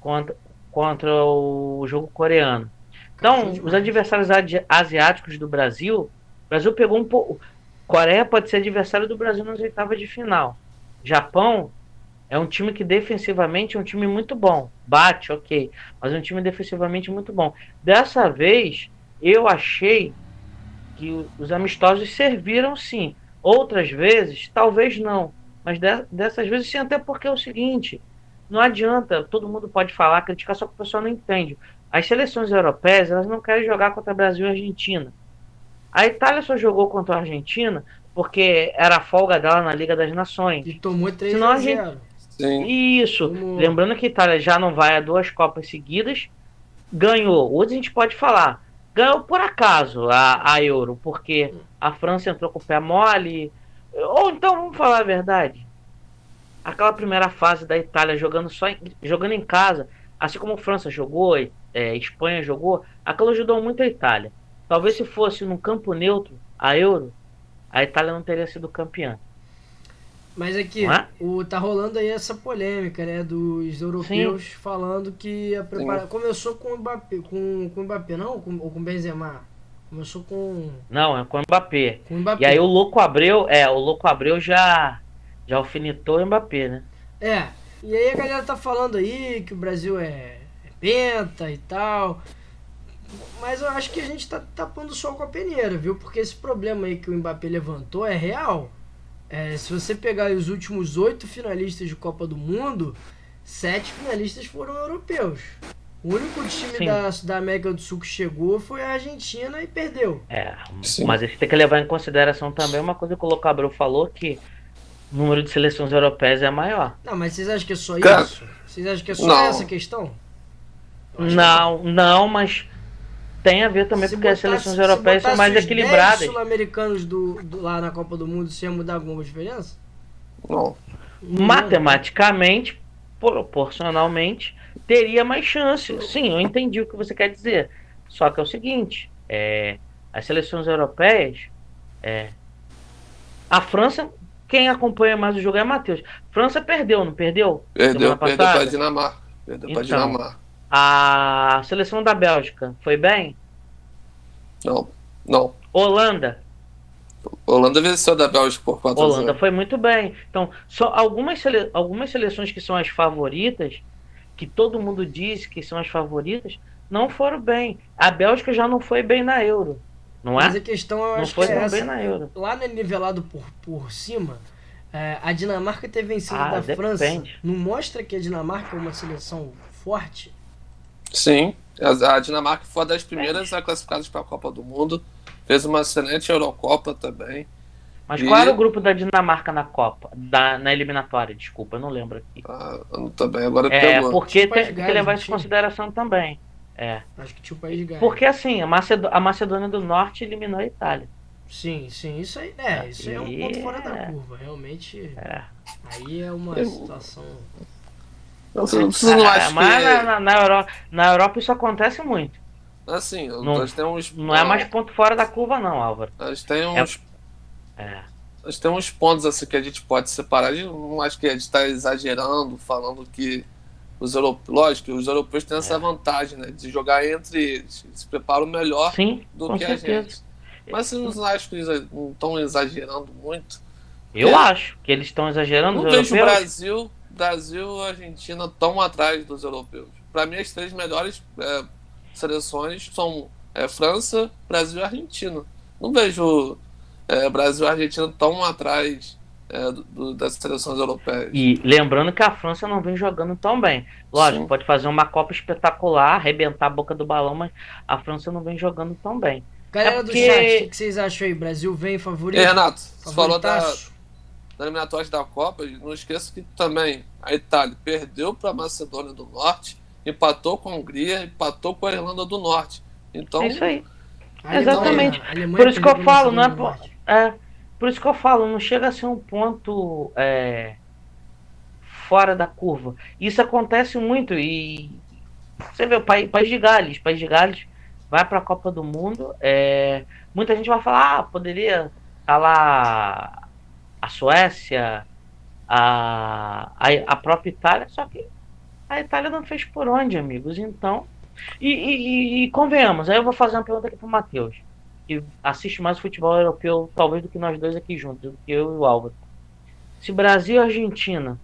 contra o jogo coreano. Então, os adversários asiáticos do Brasil, o Brasil pegou um pouco... Coreia pode ser adversário do Brasil nas oitavas de final. Japão é um time que defensivamente é um time muito bom. Bate, ok. Mas é um time defensivamente muito bom. Dessa vez, eu achei que os amistosos serviram sim. Outras vezes, talvez não. Mas dessas vezes sim, até porque é o seguinte, não adianta, todo mundo pode falar, criticar, só que o pessoal não entende. As seleções europeias, elas não querem jogar contra Brasil e Argentina. A Itália só jogou contra a Argentina porque era a folga dela na Liga das Nações. E tomou 3 Senão a a gente... 0. Sim. Isso. Tomou. Lembrando que a Itália já não vai a 2 Copas seguidas, ganhou. Hoje a gente pode falar, ganhou por acaso a Euro, porque a França entrou com o pé mole. Ou então, vamos falar a verdade, aquela primeira fase da Itália jogando em casa, assim como a França jogou, Espanha jogou, aquilo ajudou muito a Itália. Talvez se fosse num campo neutro, a Euro, a Itália não teria sido campeã. Mas aqui, Não é? tá rolando aí essa polêmica, né, dos europeus falando que a preparação começou com o Mbappé, com o Mbappé, não? Ou com o Benzema? Começou com Não, é com o Mbappé. o Mbappé. E aí o Louco Abreu já alfinetou o Mbappé, né? E aí a galera tá falando aí que o Brasil é penta e tal. Mas eu acho que a gente tá tapando o sol com a peneira, viu? Porque esse problema aí que o Mbappé levantou é real. Se você pegar os últimos 8 finalistas de Copa do Mundo, 7 finalistas foram europeus. O único time da América do Sul que chegou foi a Argentina e perdeu. Sim. Mas a gente tem que levar em consideração também uma coisa que o Louco Abreu falou, que o número de seleções europeias é maior. Não, mas vocês acham que é só Cara, isso? Vocês acham que é só não. essa questão? Não, mas tem a ver também porque as seleções europeias são mais equilibradas. Se sul-americanos lá na Copa do Mundo, isso ia mudar alguma diferença? Não. Matematicamente, proporcionalmente, teria mais chance. Sim, eu entendi o que você quer dizer. Só que é o seguinte, as seleções europeias, a França, quem acompanha mais o jogo é a Matheus. França perdeu, não perdeu? Perdeu para a Dinamarca. A seleção da Bélgica foi bem? Não. Holanda venceu da Bélgica por 4 a 0. Holanda foi muito bem. Então, só algumas seleções que são as favoritas, que todo mundo diz que são as favoritas, não foram bem. A Bélgica já não foi bem na Euro, não é? Mas a questão eu não acho foi que é tão essa. bem na Euro. Lá no nivelado por cima, a Dinamarca ter vencido da depende. França não mostra que a Dinamarca é uma seleção forte? Sim, a Dinamarca foi uma das primeiras a classificadas para a Copa do Mundo. Fez uma excelente Eurocopa também. Mas qual era o grupo da Dinamarca na Copa? Na eliminatória, desculpa, eu não lembro aqui. Também agora pegou. Porque tem que levar isso em consideração também. Acho que tinha o País de Gales. Porque assim, a Macedônia do Norte eliminou a Itália. Sim, isso aí, isso aí é um ponto fora da curva, realmente. Aí é uma situação. Você não acha mas na Europa isso acontece muito. Assim, nós temos. Não é mais ponto fora da curva, não, Álvaro. Nós temos nós temos uns pontos assim que a gente pode separar. Não acho que a gente está exagerando, falando que os europeus têm essa vantagem, né, de jogar entre eles. Eles se preparam melhor do que certeza. A gente. Mas vocês não acham que eles não estão exagerando muito? Eu acho que eles estão exagerando. Não vejo o Brasil e a Argentina tão atrás dos europeus. Para mim, as 3 melhores seleções são França, Brasil e Argentina. Não vejo Brasil e Argentina tão atrás das seleções europeias. E lembrando que a França não vem jogando tão bem. Lógico, pode fazer uma Copa espetacular, arrebentar a boca do balão, mas a França não vem jogando tão bem. Galera do chat, o que vocês acham aí? Brasil vem favorito? Renato, você falou da eliminatória da Copa, não esqueça que também a Itália perdeu para a Macedônia do Norte, empatou com a Hungria, empatou com a Irlanda do Norte. Então, é isso aí. Exatamente. Por isso que eu falo, por isso que eu falo, não chega a ser um ponto fora da curva. Isso acontece muito e você vê o País de Gales vai para a Copa do Mundo, muita gente vai falar, poderia estar lá a Suécia, a própria Itália, só que a Itália não fez por onde, amigos. Então, e convenhamos, aí eu vou fazer uma pergunta aqui pro Matheus, que assiste mais futebol europeu, talvez, do que nós dois aqui juntos, do que eu e o Álvaro. Se Brasil e Argentina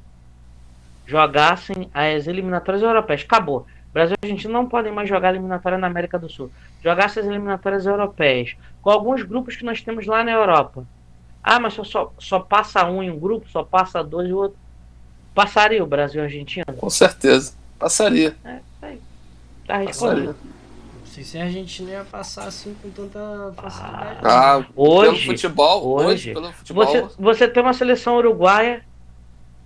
jogassem as eliminatórias europeias, acabou. Brasil e Argentina não podem mais jogar eliminatória na América do Sul. Jogar essas eliminatórias europeias. Com alguns grupos que nós temos lá na Europa. Ah, mas só passa um em um grupo, só passa dois em outro. Passaria o Brasil e a Argentina? Com certeza. Passaria. Aí. Tá respondido. Não sei se a Argentina ia passar assim com tanta facilidade. Pelo futebol. Hoje pelo futebol. Você tem uma seleção uruguaia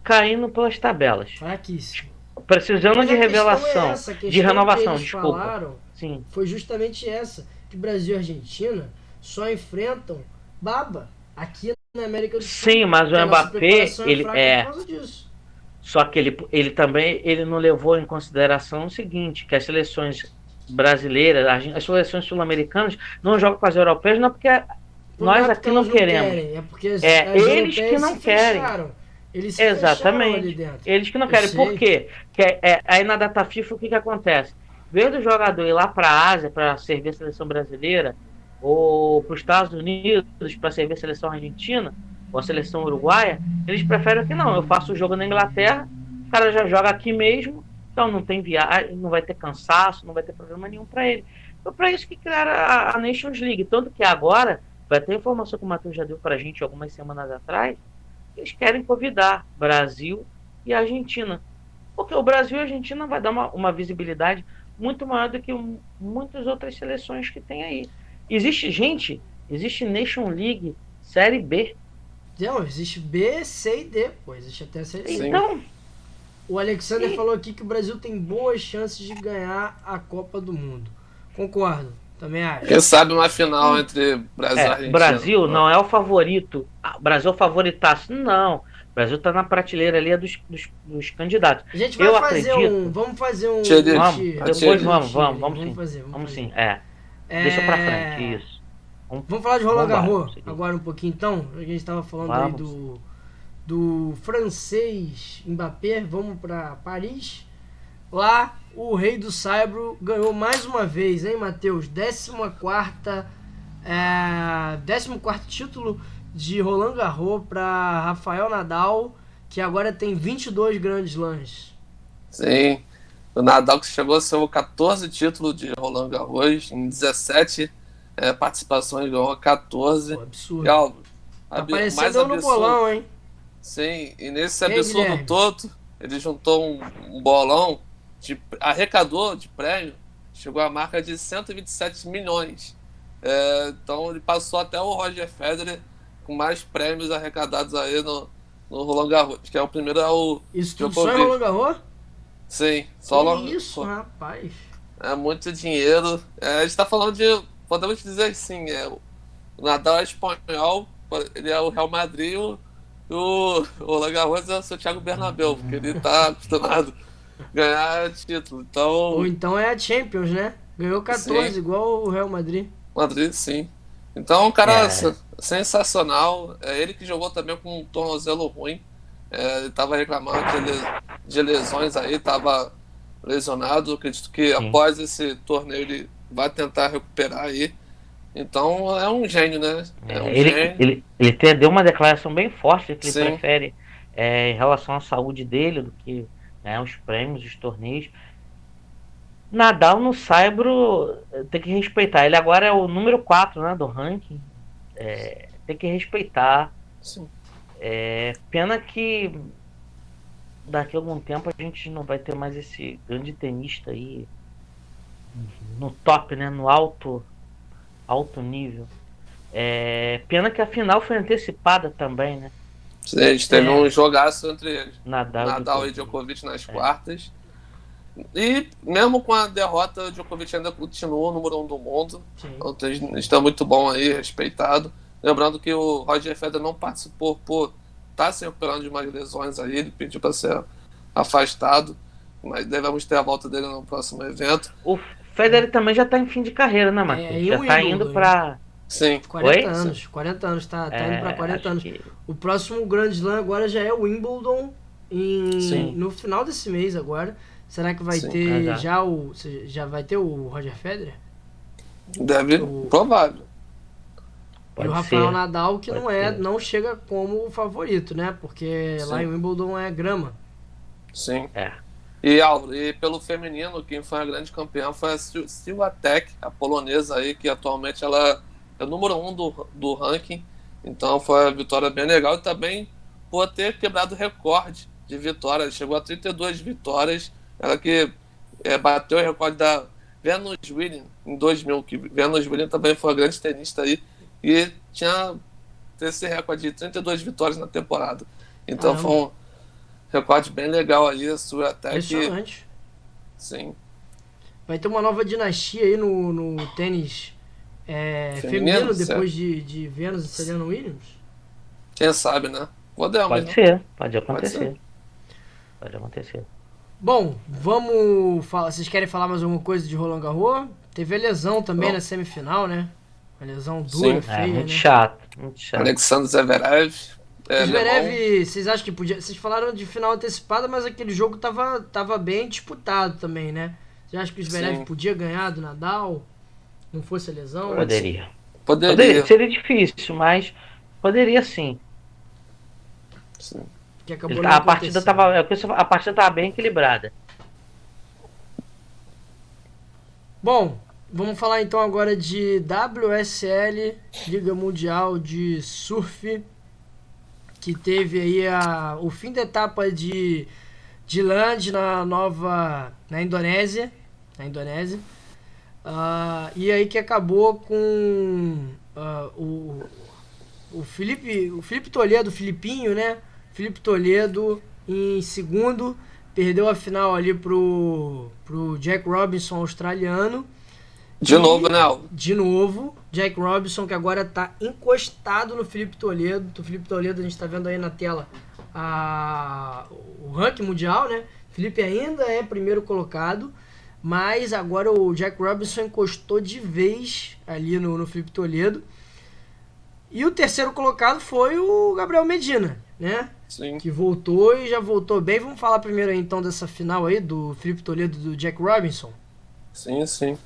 caindo pelas tabelas. Fraquíssimo. Precisando de revelação, de renovação, desculpa. Falaram, sim. Foi justamente essa, que Brasil e Argentina só enfrentam baba aqui na América do Sul. Sim, mas o Mbappé, ele por causa disso. Só que ele também não levou em consideração o seguinte, que as seleções brasileiras, as seleções sul-americanas não jogam com as europeias, não porque nós aqui não queremos. É porque eles que não querem. Eles se Exatamente. Ali dentro. Eles que não querem. Por quê? Aí na data FIFA o que acontece? Em vez do jogador ir lá para a Ásia para servir a seleção brasileira, ou para os Estados Unidos para servir a seleção argentina, ou a seleção uruguaia, eles preferem que não. Eu faço o jogo na Inglaterra, o cara já joga aqui mesmo, então não tem viagem, não vai ter cansaço, não vai ter problema nenhum para ele. Então, para isso que criaram a Nations League. Tanto que agora, vai ter informação que o Matheus já deu para a gente algumas semanas atrás, eles querem convidar Brasil e Argentina. Porque o Brasil e a Argentina vai dar uma visibilidade muito maior do que muitas outras seleções que tem aí. Existe Nation League Série B. Não, existe B, C e D, pô. Existe até a Série C. Então, o Alexander falou aqui que o Brasil tem boas chances de ganhar a Copa do Mundo. Concordo, também acho. Quem sabe uma final entre Brasil e Argentina. Brasil não é o favorito. Brasil é o favoritaço. Não. O Brasil tá na prateleira ali dos candidatos. A gente vai vamos fazer um... Depois vamos fazer. Sim. Deixa pra frente, isso. Vamos falar de Roland Garros agora um pouquinho, então. A gente estava falando aí do francês Mbappé. Vamos para Paris. Lá, o rei do saibro ganhou mais uma vez, hein, Matheus? 14º título de Roland Garros para Rafael Nadal, que agora tem 22 grandes slams. Sim, o Nadal que chegou a ser o 14 título de Roland Garros, em 17 participações, ganhou 14. Pô, absurdo. Tá parecendo eu no bolão, hein? Sim, e nesse absurdo todo, ele juntou um bolão, arrecadou de prêmio, chegou à marca de 127 milhões. Então ele passou até o Roger Federer com mais prêmios arrecadados aí no Roland Garros, que é o primeiro Isso tudo só em Roland Garros? Sim, isso, rapaz. É muito dinheiro. A gente tá falando podemos dizer assim, o Nadal é espanhol, ele é o Real Madrid, o Roland Garros é o Santiago Bernabéu, porque ele tá acostumado a ganhar título. Então... Ou então é a Champions, né? Ganhou 14, sim, igual o Real Madrid. Madrid, sim. Então, um cara sensacional. Ele que jogou também com um tornozelo ruim. Ele estava reclamando de lesões aí, estava lesionado. Acredito que após esse torneio ele vai tentar recuperar aí. Então é um gênio, né? Ele deu uma declaração bem forte que ele prefere em relação à saúde dele do que os prêmios, os torneios. Nadal no saibro tem que respeitar. Ele agora é o número 4, né, do ranking. Tem que respeitar. Sim. Pena que daqui a algum tempo a gente não vai ter mais esse grande tenista aí no top, né, no alto nível. Pena que a final foi antecipada também, né? Sim, a gente teve um jogaço entre eles. Nadal e Djokovic nas quartas. E mesmo com a derrota, o Djokovic ainda continua o número 1 do mundo. Então está muito bom aí, respeitado. Lembrando que o Roger Federer não participou por estar se recuperando de umas lesões aí. Ele pediu para ser afastado, mas devemos ter a volta dele no próximo evento. O Federer também já está em fim de carreira, né, Matheus? Já está indo para... Sim. 40 anos, tá indo para 40 anos. O próximo Grand Slam agora já é o Wimbledon no final desse mês agora. Será que vai ter já vai ter o Roger Federer? Provável. E o Rafael Nadal, que não chega como favorito, né? Porque lá em Wimbledon é grama. Sim. E, Álvaro, e pelo feminino, quem foi a grande campeã foi a Swiatek, a polonesa aí, que atualmente ela é o número 1 do ranking. Então foi uma vitória bem legal e também por ter quebrado o recorde de vitórias. Chegou a 32 vitórias. Ela que bateu o recorde da Venus Williams em 2000, que Venus Williams também foi uma grande tenista aí e tinha esse recorde de 32 vitórias na temporada. Então Caramba. foi um recorde bem legal aí, a sua até que. Impressionante. Sim. Vai ter uma nova dinastia aí no tênis feminino, Certo. depois de Venus e Serena Williams? Quem sabe, né? Podemos, Pode né? ser, pode Pode ser. acontecer. Pode acontecer. Bom, vamos falar. Vocês querem falar mais alguma coisa de Roland Garros? Teve a lesão também Não. na semifinal, né? Uma lesão dura, Sim. feia, Muito né? chato, muito chato. Alexandre Zverev. O alemão. Zverev, vocês acham que podia. Vocês falaram de final antecipada, mas aquele jogo tava bem disputado também, né? Vocês acham que o Zverev Sim. podia ganhar do Nadal? Não fosse a lesão? Poderia. Poderia. Seria difícil, mas poderia sim. Sim. Que acabou não A partida acontecendo. a partida tava bem equilibrada. Bom, vamos falar então agora de WSL, Liga Mundial de Surf, que teve aí o fim da etapa de Land na Indonésia. E aí que acabou com o Felipe Toledo, o Filipinho, né? Felipe Toledo em segundo, perdeu a final ali pro Jack Robinson, australiano. De novo, né, Alvo? De novo, Jack Robinson, que agora tá encostado no Felipe Toledo. O Felipe Toledo, a gente tá vendo aí na tela o ranking mundial, né? Felipe ainda é primeiro colocado, mas agora o Jack Robinson encostou de vez ali no Felipe Toledo. E o terceiro colocado foi o Gabriel Medina, né? Sim. Que voltou e já voltou bem. Vamos falar primeiro aí, então dessa final aí do Felipe Toledo e do Jack Robinson? Sim.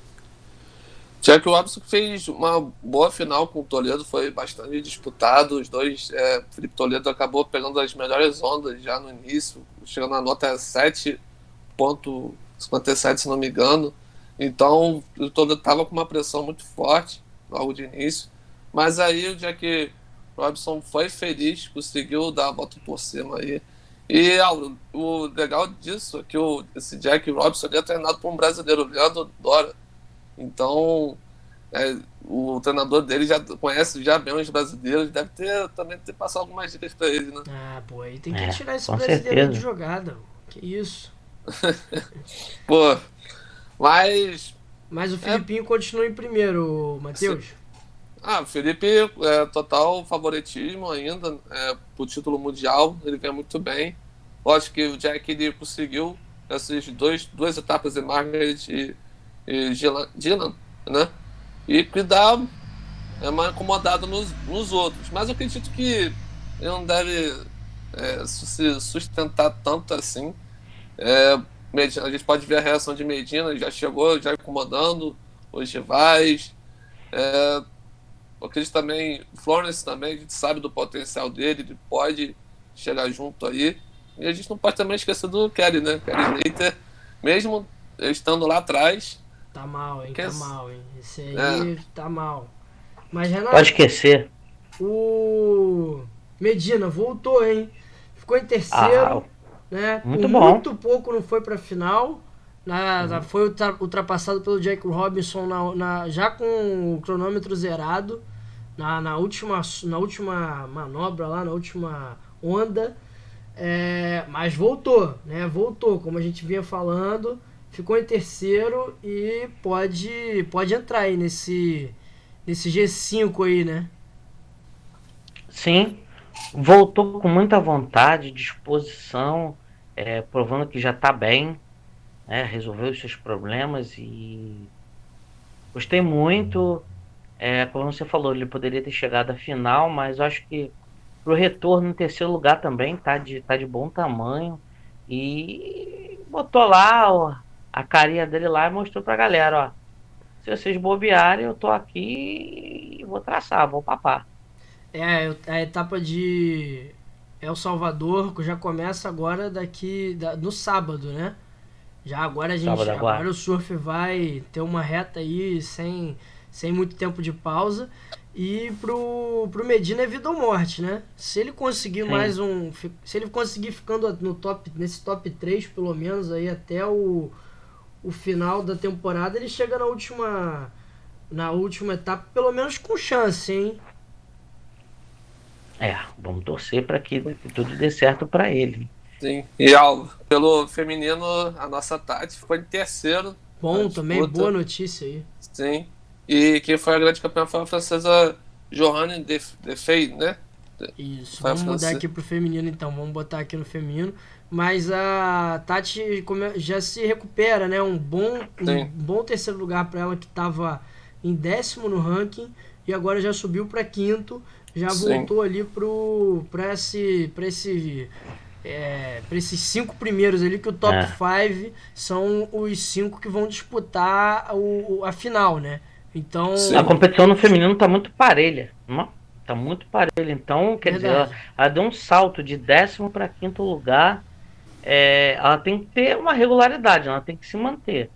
Jack Robinson fez uma boa final com o Toledo, foi bastante disputado. Os dois, Felipe Toledo acabou pegando as melhores ondas já no início, chegando na nota 7,57, se não me engano. Então o Toledo estava com uma pressão muito forte logo de início. Mas aí o Jack Robinson foi feliz, conseguiu dar a volta por cima aí. E o legal disso é que esse Jack Robinson é treinado por um brasileiro, o Leandro Dora. Então, o treinador dele já conhece já bem os brasileiros, deve também ter passado algumas dicas para ele, né? Ah, pô, aí tem que tirar esse com brasileiro certeza. de jogada. Que isso. Pô, mas o Filipinho continua em primeiro, Matheus. o Felipe total favoritismo ainda pro título mundial, ele vem muito bem. Lógico que o Jack ele conseguiu essas duas etapas de Margaret e Dylan, né? E que dá uma incomodada nos outros. Mas eu acredito que ele não deve se sustentar tanto assim. A gente pode ver a reação de Medina, já chegou já incomodando os rivais. Eu acredito também, Florence também, a gente sabe do potencial dele, ele pode chegar junto aí. E a gente não pode também esquecer do Kelly, né? Kelly Slater, mesmo estando lá atrás. Tá mal, hein? Esse aí tá mal. Mas, Pode Renato, esquecer. o Medina voltou, hein? Ficou em terceiro, né? Muito Por bom. muito pouco não foi pra final. Foi ultrapassado pelo Jack Robinson já com o cronômetro zerado na última manobra lá, na última onda. Mas voltou, né? Voltou, como a gente vinha falando, ficou em terceiro e pode entrar aí nesse G5 aí, né? Sim, voltou com muita vontade, disposição, provando que já está bem, resolveu os seus problemas e gostei muito. Como você falou, ele poderia ter chegado à final, mas eu acho que pro retorno em terceiro lugar também tá de bom tamanho e botou lá a carinha dele lá e mostrou pra galera, ó, se vocês bobearem, eu tô aqui e vou traçar, vou papar. A etapa de El Salvador já começa agora no sábado, né? Já agora Sábado agora. agora o surf vai ter uma reta aí sem muito tempo de pausa. E pro Medina é vida ou morte, né? Se ele conseguir Sim. Se ele conseguir ficando nesse top 3 pelo menos aí até o final da temporada, ele chega na última etapa, pelo menos com chance, hein? Vamos torcer para que tudo dê certo para ele. Sim. E Álvaro, pelo feminino, a nossa Tati ficou em terceiro. Bom também, boa notícia aí. Sim. E quem foi a grande campeã foi a francesa Johanne Defey, né? Isso, Foi a vamos mudar aqui pro feminino então, vamos botar aqui no feminino. Mas a Tati já se recupera, né? Um bom terceiro lugar para ela, que estava em 10º no ranking e agora já subiu para 5º, já voltou ali para esses 5 primeiros ali, que o top 5 são os 5 que vão disputar a final, né? Então a competição no feminino tá muito parelha, tá muito parelha. Então, quer dizer, ela deu um salto de 10º para 5º lugar. Ela tem que ter uma regularidade, ela tem que se manter.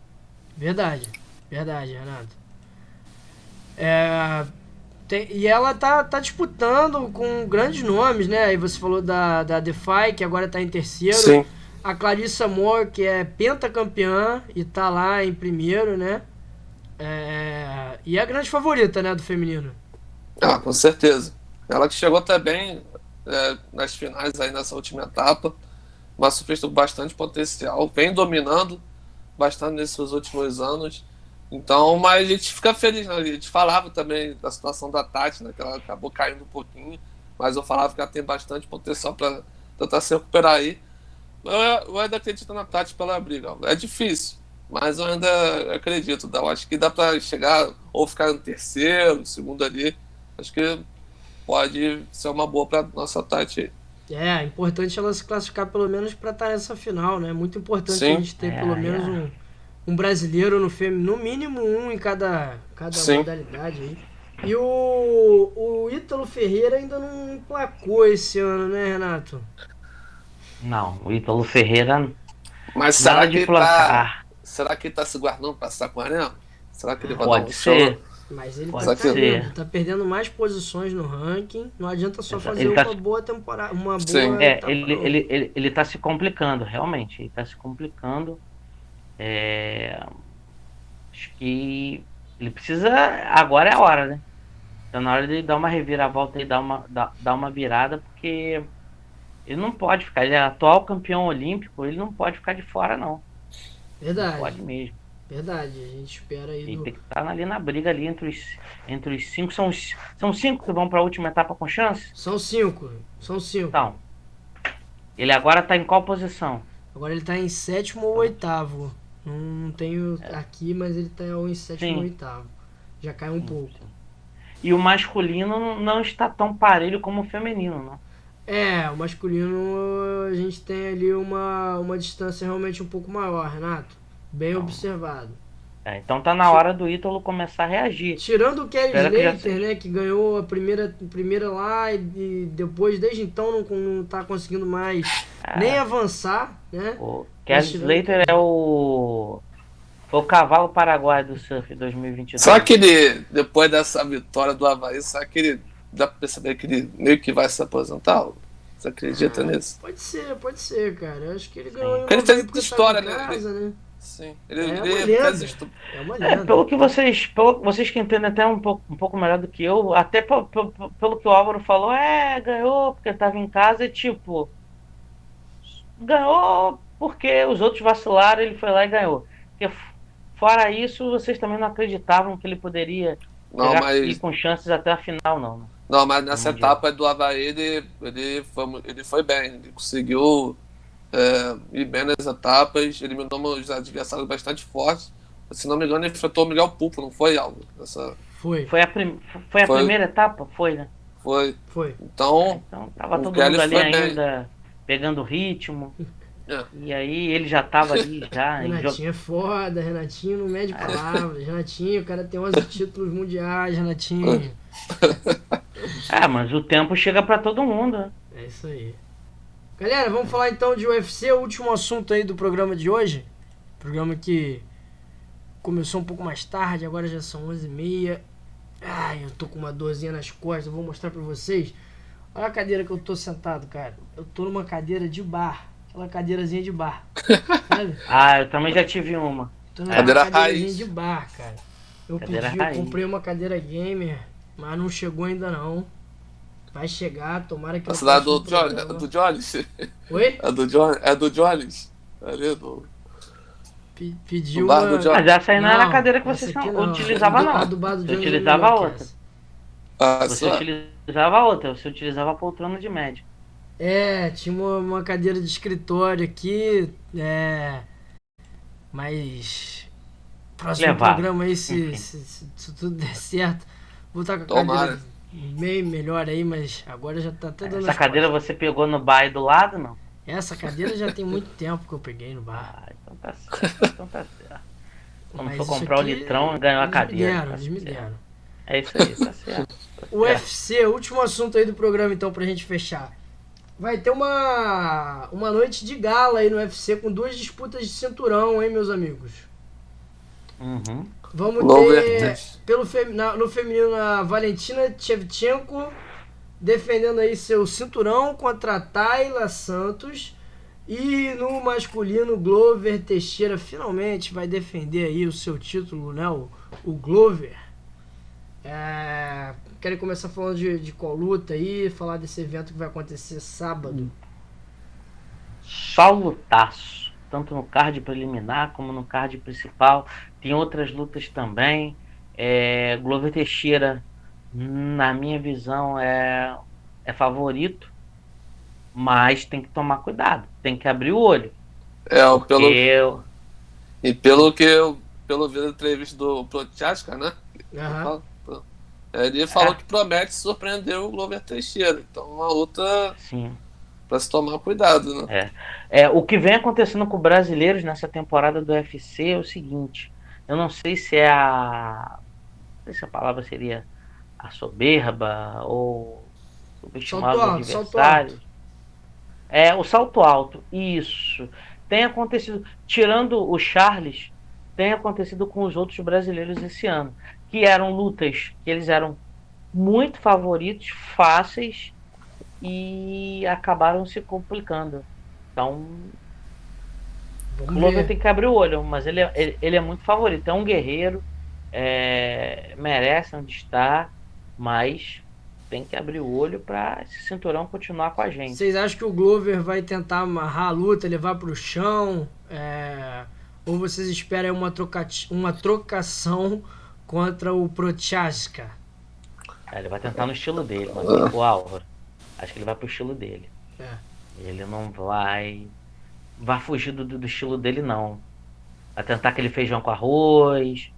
Verdade, Renato. E ela tá disputando com grandes nomes, né? Aí você falou da Defy, que agora tá em terceiro. Sim. A Clarissa Moore, que é pentacampeã e tá lá em primeiro, né? E é a grande favorita, né, do feminino. Com certeza. Ela que chegou também nas finais aí nessa última etapa. Uma surfista com bastante potencial. Vem dominando bastante nesses últimos anos. Então, mas a gente fica feliz, né? A gente falava também da situação da Tati, né? Que ela acabou caindo um pouquinho, mas eu falava que ela tem bastante potencial para tentar se recuperar aí. Eu ainda acredito na Tati pela briga. É difícil, mas eu ainda acredito. Eu acho que dá para chegar ou ficar no terceiro, segundo ali. Acho que pode ser uma boa para nossa Tati aí. É importante ela se classificar pelo menos para estar nessa final, né? Muito importante. Sim. A gente ter pelo menos um brasileiro no mínimo um em cada modalidade aí. E o Ítalo Ferreira ainda não emplacou esse ano, né, Renato? Não, o Ítalo Ferreira. Mas será que tá se guardando para Saquarema? Será que ele vai dar um show? Mas ele tá perdendo mais posições no ranking. Não adianta só fazer uma boa temporada. Ele tá se complicando, realmente. Ele tá se complicando. Acho que ele precisa. Agora é a hora, né? Tá na hora de dar uma reviravolta e dar uma virada, porque ele não pode ficar. Ele é atual campeão olímpico, ele não pode ficar de fora, não. Verdade. Não pode mesmo. Verdade, a gente espera aí. Ele tem que estar ali na briga ali entre os 5. São 5 que vão para a última etapa com chance? São 5. Então, ele agora tá em qual posição? Agora ele tá em 7º ou 8º. Não tenho aqui, mas ele tá em 7º ou 8º. Já cai um pouco. E o masculino não está tão parelho como o feminino, não? O masculino a gente tem ali uma distância realmente um pouco maior, Renato. Bem observado. Então tá na hora do Ítalo começar a reagir. Tirando o Kelly Slater, né, que ganhou a primeira lá e depois, desde então, não tá conseguindo mais nem avançar, né? O Kelly Slater foi o cavalo paraguaio do surf 2022. Só que ele, depois dessa vitória do Avaí, só que ele dá pra perceber que ele meio que vai se aposentar? Você acredita nisso? Pode ser, cara. Eu acho que ele ganhou. Porque ele fez história, né? Sim, é uma lenda. Pelo que vocês que entendem até um pouco melhor do que eu, até pelo que o Álvaro falou, ganhou porque estava em casa e ganhou porque os outros vacilaram, ele foi lá e ganhou. Porque fora isso, vocês também não acreditavam que ele poderia ir com chances até a final, não. Não, mas nessa etapa do Avaí ele foi bem, ele conseguiu ir bem nas etapas, eliminou os adversários bastante fortes. Se não me engano, ele enfrentou o Miguel Pupo, não foi, Alvo? Foi a primeira etapa? Foi, né? Foi. Então tava todo mundo ali ainda pegando ritmo. E aí ele já tava ali já. Renatinho é foda, Renatinho não mede palavras. Renatinho, o cara tem 11 títulos mundiais, Renatinho. Mas o tempo chega pra todo mundo, né? É isso aí. Galera, vamos falar então de UFC, o último assunto aí do programa de hoje. Programa que começou um pouco mais tarde, agora já são 11h30. Ai, eu tô com uma dorzinha nas costas, eu vou mostrar pra vocês. Olha a cadeira que eu tô sentado, cara. Eu tô numa cadeira de bar. Aquela cadeirazinha de bar. Sabe? Eu também já tive uma. Tô numa Cadeira cadeirazinha raiz. de bar, cara. Eu Cadeira pedi, eu raiz. comprei uma cadeira gamer, mas não chegou ainda não. Vai chegar, tomara que A no cidade próximo do Johnny, programa. do Jones. Oi? É do Jones. Ali no Pediu bar do uma... Johnny. Mas essa aí não era a cadeira que essa vocês aqui não. utilizavam, A não. do bar do Você Jones é utilizava melhor que outra. essa. Ah, Você só. utilizava outra. Você utilizava a poltrona de médico. Tinha uma cadeira de escritório aqui, mas próximo Levar. programa aí, Enfim. se tudo der certo, vou estar com a Tomara. cadeira meio melhor aí, mas agora já tá até dando Essa as cadeira costas. você pegou no bar aí do lado, não? Essa cadeira já tem muito tempo que eu peguei no bar. Então tá certo. Então tá certo. Quando Mas for isso comprar o aqui, litrão, ganhou a cadeira. Eles me deram. É isso aí, tá certo. UFC, último assunto aí do programa então pra gente fechar. Vai ter uma noite de gala aí no UFC com 2 disputas de cinturão, hein, meus amigos? Uhum. Vamos Glover ter Teixeira. no feminino a Valentina Shevchenko defendendo aí seu cinturão contra a Tayla Santos. E no masculino, Glover Teixeira finalmente vai defender aí o seu título, né? O Glover. Querem começar falando de qual luta aí, falar desse evento que vai acontecer sábado. Só lutaço, tanto no card preliminar como no card principal. Tem outras lutas também. Glover Teixeira, na minha visão, é favorito, mas tem que tomar cuidado, tem que abrir o olho. Pelo ver a entrevista do Prochaska, né? Aham. Ele falou que promete surpreender o Glover Teixeira. Então, uma luta Sim. para se tomar cuidado, né? O que vem acontecendo com brasileiros nessa temporada do UFC é o seguinte: eu não sei se não sei se a palavra seria a soberba ou subestimar os adversários. O salto alto, isso. Tem acontecido, tirando o Charles, tem acontecido com os outros brasileiros esse ano, que eram lutas que eles eram muito favoritos, fáceis, e acabaram se complicando. Então, o Glover tem que abrir o olho, mas ele é muito favorito. É um guerreiro, merece onde está, mas tem que abrir o olho para esse cinturão continuar com a gente. Vocês acham que o Glover vai tentar amarrar a luta, levar pro chão? Ou vocês esperam uma trocação contra o Prochaska? Ele vai tentar no estilo dele, mas o Álvaro. Acho que ele vai pro estilo dele. Ele não vai fugir do estilo dele, não. Vai tentar aquele feijão com arroz,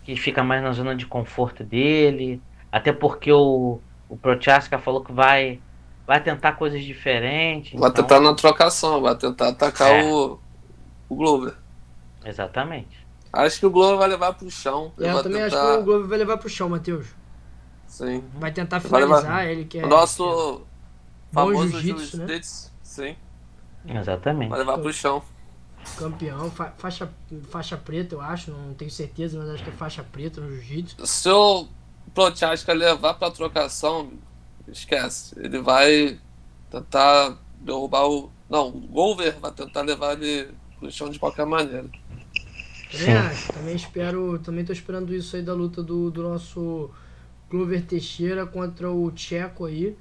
que fica mais na zona de conforto dele. Até porque o Prochaska falou que vai tentar coisas diferentes. Vai então... tentar na trocação, vai tentar atacar o Glover. Exatamente. Acho que o Glover vai levar pro chão. Eu também acho que o Glover vai levar pro chão, Matheus. Sim. Vai tentar finalizar ele, que é... O nosso famoso jiu-jitsu, né? Sim. Exatamente. Vai levar pro chão. Campeão, faixa preta, eu acho, não tenho certeza, mas acho que é faixa preta no jiu-jitsu. Se o Prochaska levar pra trocação, esquece. Ele vai tentar derrubar o... Não, o Glover vai tentar levar ele pro chão de qualquer maneira. Também acho, também tô esperando isso aí da luta do nosso Glover Teixeira contra o Tcheco aí.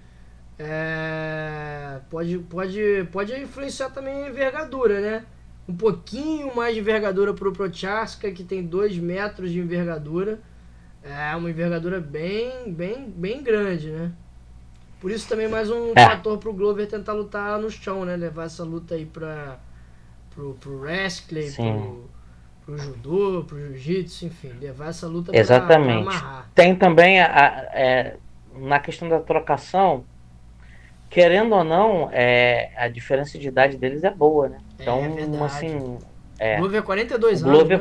Pode influenciar também a envergadura, né? Um pouquinho mais de envergadura pro Prochaska, que tem 2 metros de envergadura. Uma envergadura bem grande, né? Por isso também mais um fator pro Glover tentar lutar no chão, né? Levar essa luta aí pro wrestling, pro judô, pro jiu-jitsu, enfim. Levar essa luta pra amarrar. Tem também na questão da trocação, querendo ou não, a diferença de idade deles é boa, né? Então, assim... O Glover é 42 anos, Glover,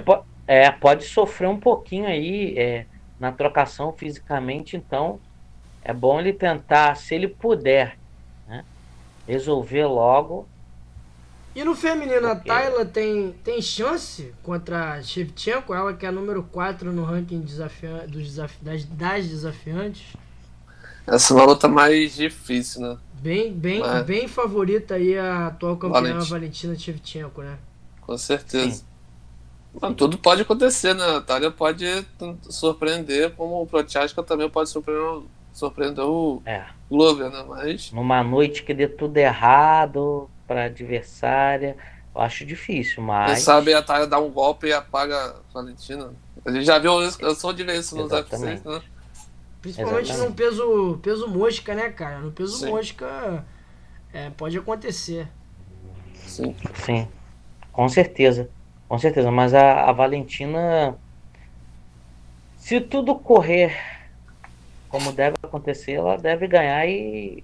né? pode sofrer um pouquinho aí na trocação fisicamente, então é bom ele tentar, se ele puder, né, resolver logo E no feminino, a Porque- Tayla tem chance contra a Shevchenko, ela que é a número 4 no ranking das desafiantes. Essa é uma luta mais difícil, né? Mas, Bem favorita aí a atual campeã Valentina, Valentina Shevchenko, né? com Sim, certeza. Mas sim. tudo pode acontecer, né? A Natália pode surpreender, como o Prochazka também pode surpreender o É. Glover, né? Mas Numa noite que dê tudo errado para adversária, eu acho difícil, quem sabe a mas Natália dá um golpe e apaga a Valentina. A gente já viu isso, eu sou de ver isso nos UFCs, né? exatamente, Principalmente no exatamente. peso mosca, né, cara? No peso Sim, mosca pode acontecer. sim. Sim, com certeza, com certeza. Mas a Valentina, se tudo correr como deve acontecer, ela deve ganhar e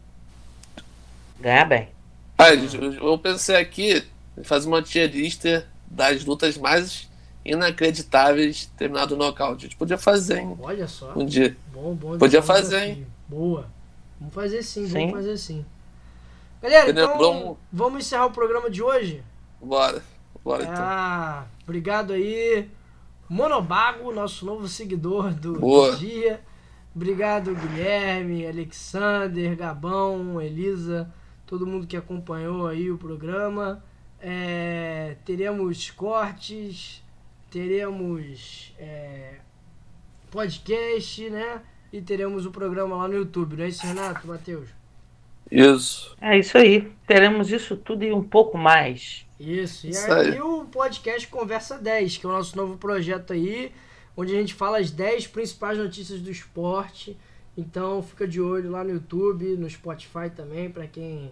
ganhar bem. Ah, É. eu pensei aqui em fazer uma tier list das lutas mais inacreditáveis terminado no nocaute. A gente podia fazer Olha só. um dia. Bom Podia fazer, hein? desafio. Boa. Vamos fazer sim, vamos Sim, fazer sim. Galera, Você lembrou então um. vamos encerrar o programa de hoje? Bora, bora então. Obrigado aí, Monobago, nosso novo seguidor do Boa. dia. Obrigado, Guilherme, Alexander, Gabão, Elisa, todo mundo que acompanhou aí o programa. Teremos cortes, teremos podcast, né? E teremos o programa lá no YouTube, não é isso, Renato, Matheus? Isso. é isso aí. Teremos isso tudo e um pouco mais. Isso, Isso aí. e o podcast Conversa 10, que é o nosso novo projeto aí, onde a gente fala as 10 principais notícias do esporte. Então fica de olho lá no YouTube, no Spotify também, para quem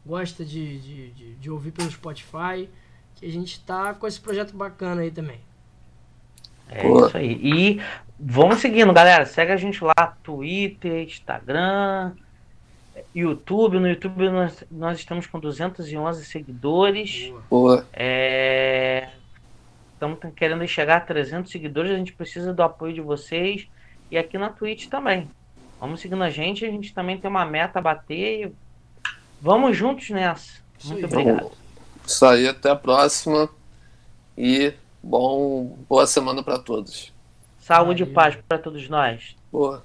gosta de ouvir pelo Spotify, que a gente tá com esse projeto bacana aí também. É Boa. isso aí. E vamos seguindo, galera. Segue a gente lá, Twitter, Instagram, YouTube. No YouTube nós estamos com 211 seguidores. Boa. Boa. Estamos querendo chegar a 300 seguidores. A gente precisa do apoio de vocês. E aqui na Twitch também. Vamos seguindo a gente também tem uma meta a bater. E vamos juntos nessa. Isso Muito aí. obrigado. Então, isso aí. Até a próxima. E boa semana para todos. Saúde e Valeu. paz para todos nós. Boa.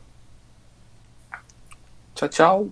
Tchau, tchau.